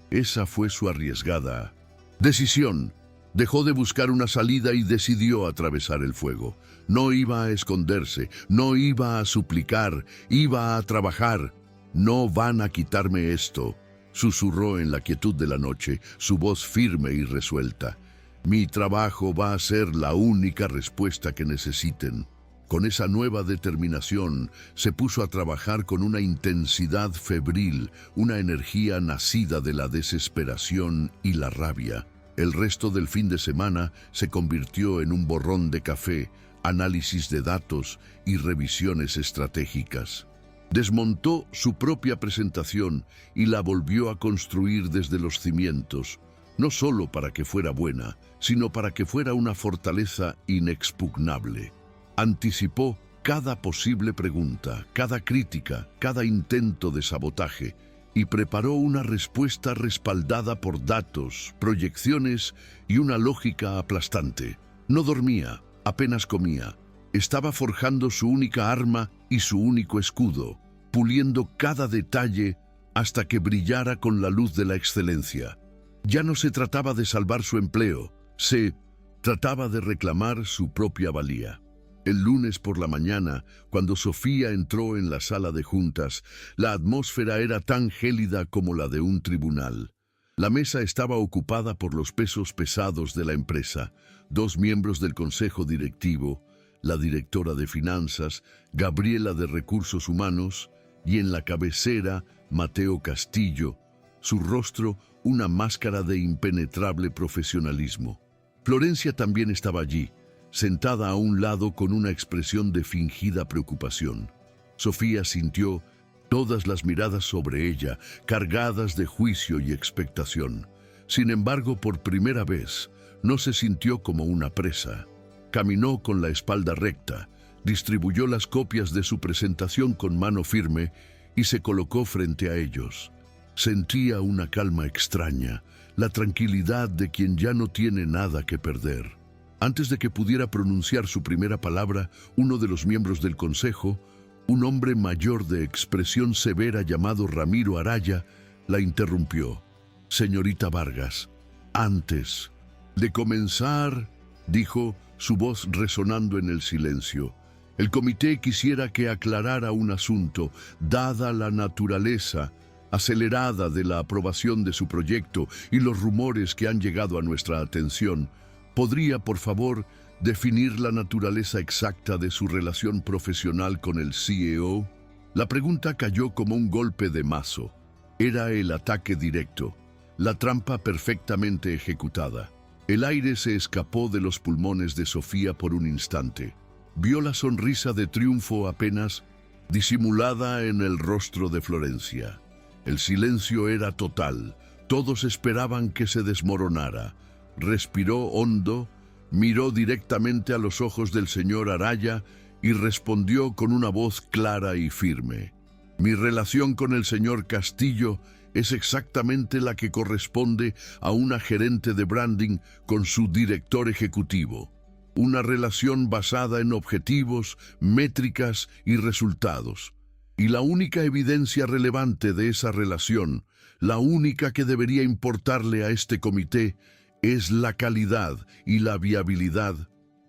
Esa fue su arriesgada decisión. Dejó de buscar una salida y decidió atravesar el fuego. No iba a esconderse, no iba a suplicar, iba a trabajar. «No van a quitarme esto», susurró en la quietud de la noche, su voz firme y resuelta. «Mi trabajo va a ser la única respuesta que necesiten». Con esa nueva determinación, se puso a trabajar con una intensidad febril, una energía nacida de la desesperación y la rabia. El resto del fin de semana se convirtió en un borrón de café, análisis de datos y revisiones estratégicas. Desmontó su propia presentación y la volvió a construir desde los cimientos, no solo para que fuera buena, sino para que fuera una fortaleza inexpugnable. Anticipó cada posible pregunta, cada crítica, cada intento de sabotaje, y preparó una respuesta respaldada por datos, proyecciones y una lógica aplastante. No dormía, apenas comía. Estaba forjando su única arma y su único escudo, puliendo cada detalle hasta que brillara con la luz de la excelencia. Ya no se trataba de salvar su empleo, se trataba de reclamar su propia valía. El lunes por la mañana, cuando Sofía entró en la sala de juntas, la atmósfera era tan gélida como la de un tribunal. La mesa estaba ocupada por los pesos pesados de la empresa, 2 miembros del consejo directivo, la directora de finanzas, Gabriela de Recursos Humanos, y en la cabecera, Mateo Castillo, su rostro una máscara de impenetrable profesionalismo. Florencia también estaba allí, sentada a un lado con una expresión de fingida preocupación. Sofía sintió todas las miradas sobre ella, cargadas de juicio y expectación. Sin embargo, por primera vez, no se sintió como una presa. Caminó con la espalda recta, distribuyó las copias de su presentación con mano firme y se colocó frente a ellos. Sentía una calma extraña, la tranquilidad de quien ya no tiene nada que perder. Antes de que pudiera pronunciar su primera palabra, uno de los miembros del consejo, un hombre mayor de expresión severa llamado Ramiro Araya, la interrumpió. «Señorita Vargas, antes de comenzar», dijo, su voz resonando en el silencio, «el comité quisiera que aclarara un asunto, dada la naturaleza acelerada de la aprobación de su proyecto y los rumores que han llegado a nuestra atención. ¿Podría, por favor, definir la naturaleza exacta de su relación profesional con el CEO?» La pregunta cayó como un golpe de mazo. Era el ataque directo, la trampa perfectamente ejecutada. El aire se escapó de los pulmones de Sofía por un instante. Vio la sonrisa de triunfo apenas disimulada en el rostro de Florencia. El silencio era total. Todos esperaban que se desmoronara. Respiró hondo, miró directamente a los ojos del señor Araya y respondió con una voz clara y firme. «Mi relación con el señor Castillo es exactamente la que corresponde a una gerente de branding con su director ejecutivo. Una relación basada en objetivos, métricas y resultados. Y la única evidencia relevante de esa relación, la única que debería importarle a este comité, es la calidad y la viabilidad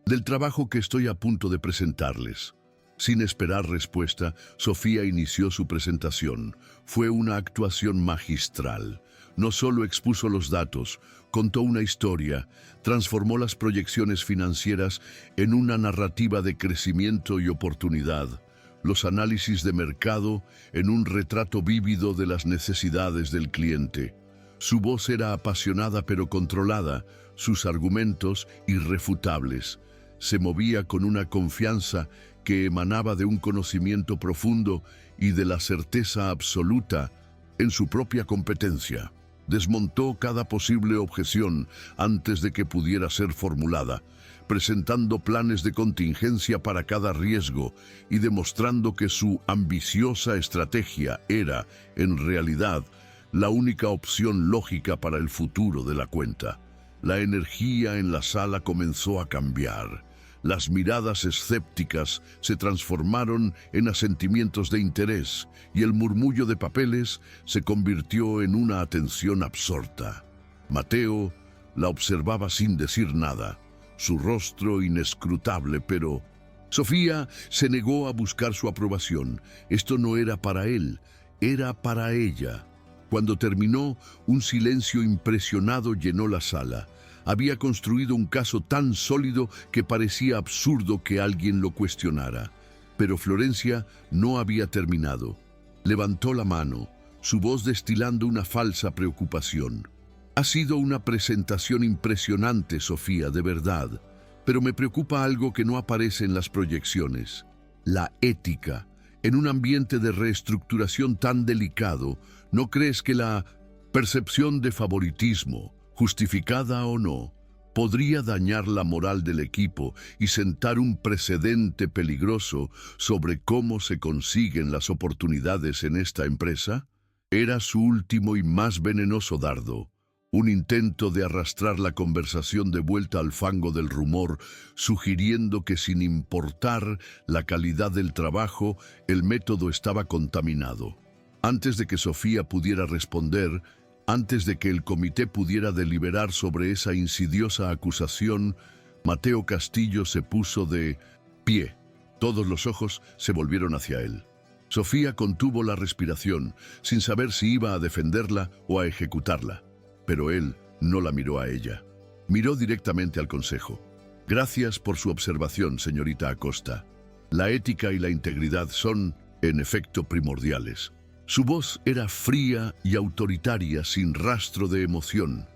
del trabajo que estoy a punto de presentarles». Sin esperar respuesta, Sofía inició su presentación. Fue una actuación magistral. No solo expuso los datos, contó una historia, transformó las proyecciones financieras en una narrativa de crecimiento y oportunidad, los análisis de mercado en un retrato vívido de las necesidades del cliente. Su voz era apasionada pero controlada, sus argumentos irrefutables. Se movía con una confianza que emanaba de un conocimiento profundo y de la certeza absoluta en su propia competencia. Desmontó cada posible objeción antes de que pudiera ser formulada, presentando planes de contingencia para cada riesgo y demostrando que su ambiciosa estrategia era, en realidad, la única opción lógica para el futuro de la cuenta. La energía en la sala comenzó a cambiar. Las miradas escépticas se transformaron en asentimientos de interés y el murmullo de papeles se convirtió en una atención absorta. Mateo la observaba sin decir nada, su rostro inescrutable, pero Sofía se negó a buscar su aprobación. Esto no era para él, era para ella. Cuando terminó, un silencio impresionado llenó la sala. Había construido un caso tan sólido que parecía absurdo que alguien lo cuestionara. Pero Florencia no había terminado. Levantó la mano, su voz destilando una falsa preocupación. «Ha sido una presentación impresionante, Sofía, de verdad. Pero me preocupa algo que no aparece en las proyecciones. La ética. En un ambiente de reestructuración tan delicado, ¿no crees que la percepción de favoritismo, justificada o no, podría dañar la moral del equipo y sentar un precedente peligroso sobre cómo se consiguen las oportunidades en esta empresa?» Era su último y más venenoso dardo, un intento de arrastrar la conversación de vuelta al fango del rumor, sugiriendo que sin importar la calidad del trabajo, el método estaba contaminado. Antes de que Sofía pudiera responder, antes de que el comité pudiera deliberar sobre esa insidiosa acusación, Mateo Castillo se puso de pie. Todos los ojos se volvieron hacia él. Sofía contuvo la respiración, sin saber si iba a defenderla o a ejecutarla. Pero él no la miró a ella. Miró directamente al consejo. Gracias por su observación, señorita Acosta. La ética y la integridad son, en efecto, primordiales. Su voz era fría y autoritaria, sin rastro de emoción.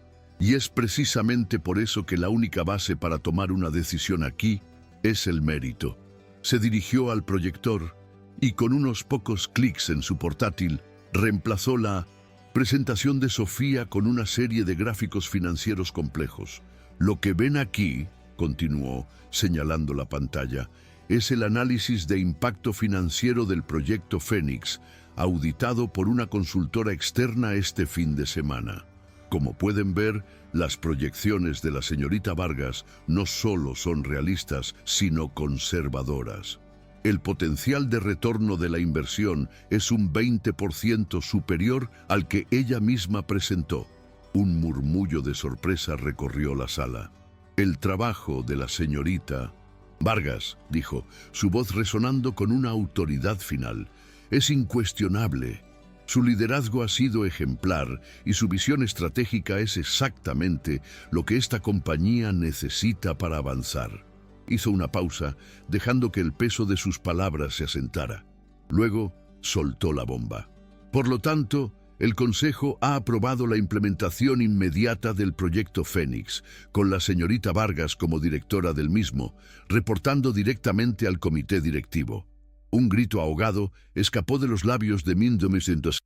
Y es precisamente por eso que la única base para tomar una decisión aquí es el mérito. Se dirigió al proyector y con unos pocos clics en su portátil reemplazó la presentación de Sofía con una serie de gráficos financieros complejos. Lo que ven aquí, continuó, señalando la pantalla, es el análisis de impacto financiero del proyecto Fénix, auditado por una consultora externa este fin de semana. Como pueden ver, las proyecciones de la señorita Vargas no solo son realistas, sino conservadoras. El potencial de retorno de la inversión es un 20% superior al que ella misma presentó. Un murmullo de sorpresa recorrió la sala. El trabajo de la señorita Vargas, dijo, su voz resonando con una autoridad final, es incuestionable. Su liderazgo ha sido ejemplar y su visión estratégica es exactamente lo que esta compañía necesita para avanzar. Hizo una pausa, dejando que el peso de sus palabras se asentara. Luego soltó la bomba. Por lo tanto, el Consejo ha aprobado la implementación inmediata del proyecto Fénix, con la señorita Vargas como directora del mismo, reportando directamente al comité directivo. Un grito ahogado escapó de los labios de Mindomisentos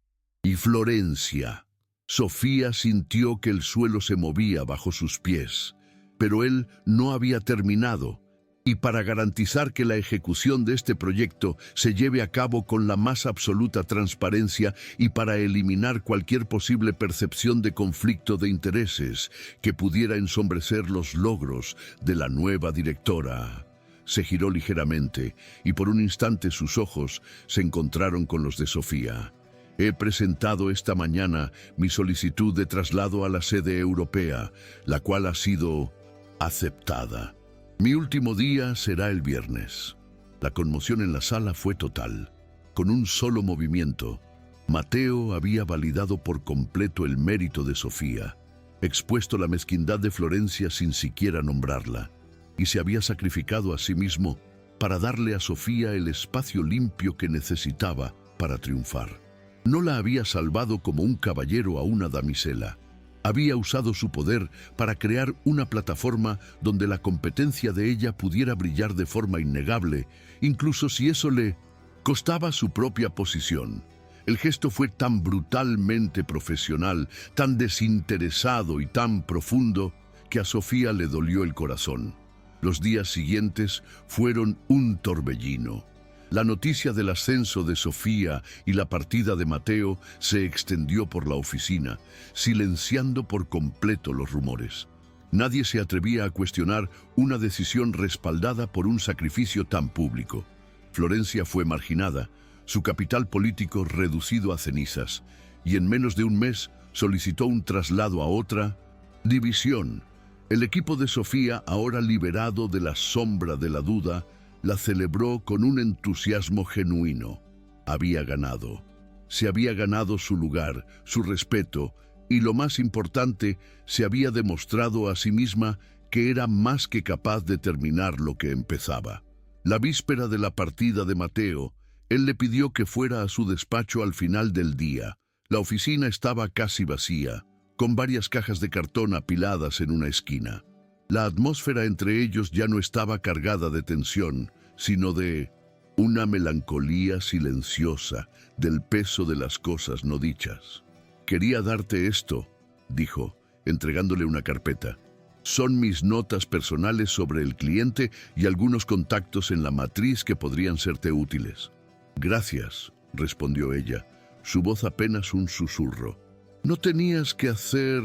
y Florencia. Sofía sintió que el suelo se movía bajo sus pies, pero él no había terminado, y para garantizar que la ejecución de este proyecto se lleve a cabo con la más absoluta transparencia y para eliminar cualquier posible percepción de conflicto de intereses que pudiera ensombrecer los logros de la nueva directora. Se giró ligeramente y por un instante sus ojos se encontraron con los de Sofía. He presentado esta mañana mi solicitud de traslado a la sede europea, la cual ha sido aceptada. Mi último día será el viernes. La conmoción en la sala fue total. Con un solo movimiento, Mateo había validado por completo el mérito de Sofía, expuesto la mezquindad de Florencia sin siquiera nombrarla, y se había sacrificado a sí mismo para darle a Sofía el espacio limpio que necesitaba para triunfar. No la había salvado como un caballero a una damisela. Había usado su poder para crear una plataforma donde la competencia de ella pudiera brillar de forma innegable, incluso si eso le costaba su propia posición. El gesto fue tan brutalmente profesional, tan desinteresado y tan profundo que a Sofía le dolió el corazón. Los días siguientes fueron un torbellino. La noticia del ascenso de Sofía y la partida de Mateo se extendió por la oficina, silenciando por completo los rumores. Nadie se atrevía a cuestionar una decisión respaldada por un sacrificio tan público. Florencia fue marginada, su capital político reducido a cenizas, y en menos de un mes solicitó un traslado a otra división. El equipo de Sofía, ahora liberado de la sombra de la duda, la celebró con un entusiasmo genuino. Había ganado. Se había ganado su lugar, su respeto, y lo más importante, se había demostrado a sí misma que era más que capaz de terminar lo que empezaba. La víspera de la partida de Mateo, él le pidió que fuera a su despacho al final del día. La oficina estaba casi vacía, con varias cajas de cartón apiladas en una esquina. La atmósfera entre ellos ya no estaba cargada de tensión, sino de una melancolía silenciosa del peso de las cosas no dichas. Quería darte esto, dijo, entregándole una carpeta. Son mis notas personales sobre el cliente y algunos contactos en la matriz que podrían serte útiles. Gracias, respondió ella, su voz apenas un susurro. No tenías que hacer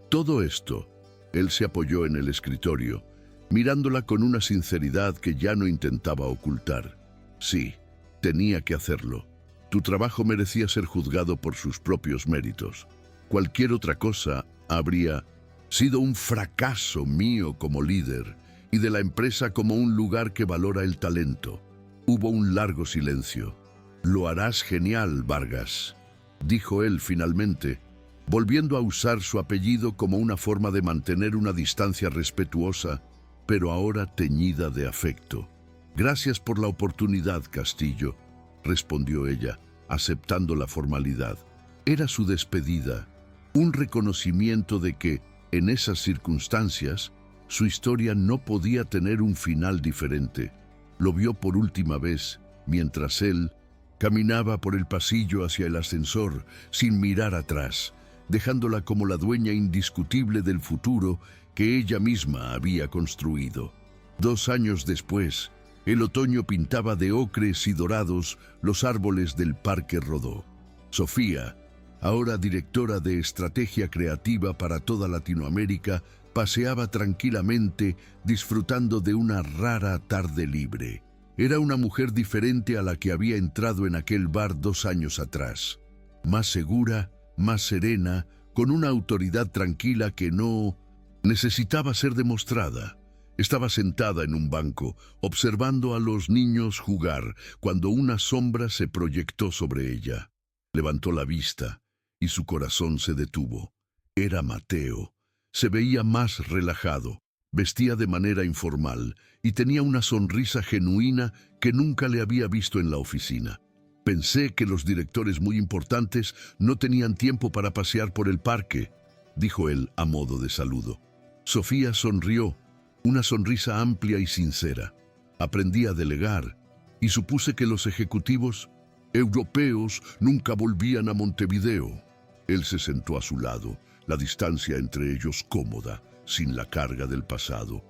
todo esto. Él se apoyó en el escritorio, mirándola con una sinceridad que ya no intentaba ocultar. Sí, tenía que hacerlo. Tu trabajo merecía ser juzgado por sus propios méritos. Cualquier otra cosa habría sido un fracaso mío como líder, y de la empresa como un lugar que valora el talento. Hubo un largo silencio. «Lo harás genial, Vargas», dijo él finalmente, volviendo a usar su apellido como una forma de mantener una distancia respetuosa, pero ahora teñida de afecto. «Gracias por la oportunidad, Castillo», respondió ella, aceptando la formalidad. Era su despedida, un reconocimiento de que, en esas circunstancias, su historia no podía tener un final diferente. Lo vio por última vez, mientras él caminaba por el pasillo hacia el ascensor, sin mirar atrás, dejándola como la dueña indiscutible del futuro que ella misma había construido. 2 años después, el otoño pintaba de ocres y dorados los árboles del Parque Rodó. Sofía, ahora directora de estrategia creativa para toda Latinoamérica, paseaba tranquilamente disfrutando de una rara tarde libre. Era una mujer diferente a la que había entrado en aquel bar 2 años atrás. Más segura, más serena, con una autoridad tranquila que no necesitaba ser demostrada. Estaba sentada en un banco, observando a los niños jugar, cuando una sombra se proyectó sobre ella. Levantó la vista y su corazón se detuvo. Era Mateo. Se veía más relajado, vestía de manera informal y tenía una sonrisa genuina que nunca le había visto en la oficina. «Pensé que los directores muy importantes no tenían tiempo para pasear por el parque», dijo él a modo de saludo. Sofía sonrió, una sonrisa amplia y sincera. «Aprendí a delegar y supuse que los ejecutivos europeos nunca volvían a Montevideo». Él se sentó a su lado, la distancia entre ellos cómoda, sin la carga del pasado.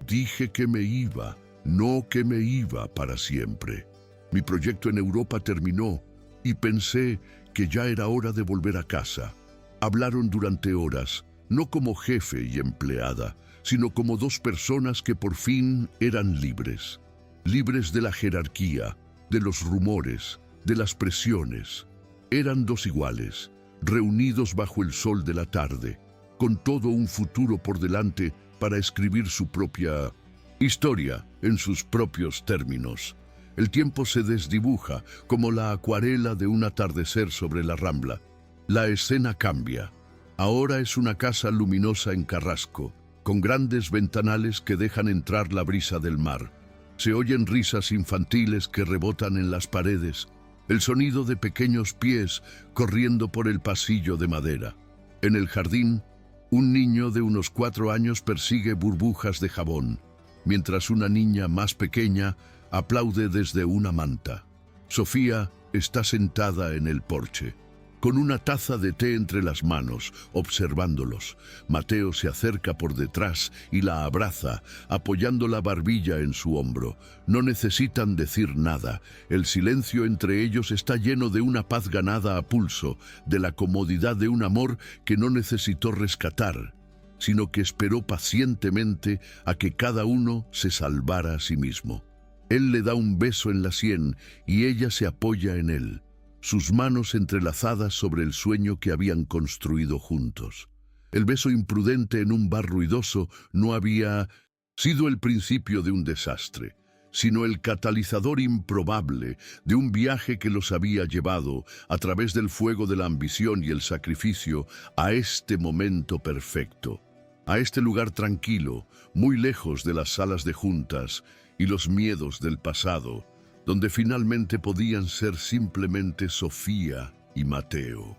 «Dije que me iba, no que me iba para siempre. Mi proyecto en Europa terminó y pensé que ya era hora de volver a casa». Hablaron durante horas, no como jefe y empleada, sino como 2 personas que por fin eran libres. Libres de la jerarquía, de los rumores, de las presiones. Eran 2 iguales, reunidos bajo el sol de la tarde, con todo un futuro por delante para escribir su propia historia en sus propios términos. El tiempo se desdibuja como la acuarela de un atardecer sobre la Rambla. La escena cambia. Ahora es una casa luminosa en Carrasco, con grandes ventanales que dejan entrar la brisa del mar. Se oyen risas infantiles que rebotan en las paredes, el sonido de pequeños pies corriendo por el pasillo de madera. En el jardín, un niño de unos 4 años persigue burbujas de jabón, mientras una niña más pequeña aplaude desde una manta. Sofía está sentada en el porche, con una taza de té entre las manos, observándolos. Mateo se acerca por detrás y la abraza, apoyando la barbilla en su hombro. No necesitan decir nada. El silencio entre ellos está lleno de una paz ganada a pulso, de la comodidad de un amor que no necesitó rescatar, sino que esperó pacientemente a que cada uno se salvara a sí mismo. Él le da un beso en la sien y ella se apoya en él, sus manos entrelazadas sobre el sueño que habían construido juntos. El beso imprudente en un bar ruidoso no había sido el principio de un desastre, sino el catalizador improbable de un viaje que los había llevado, a través del fuego de la ambición y el sacrificio, a este momento perfecto, a este lugar tranquilo, muy lejos de las salas de juntas y los miedos del pasado, donde finalmente podían ser simplemente Sofía y Mateo.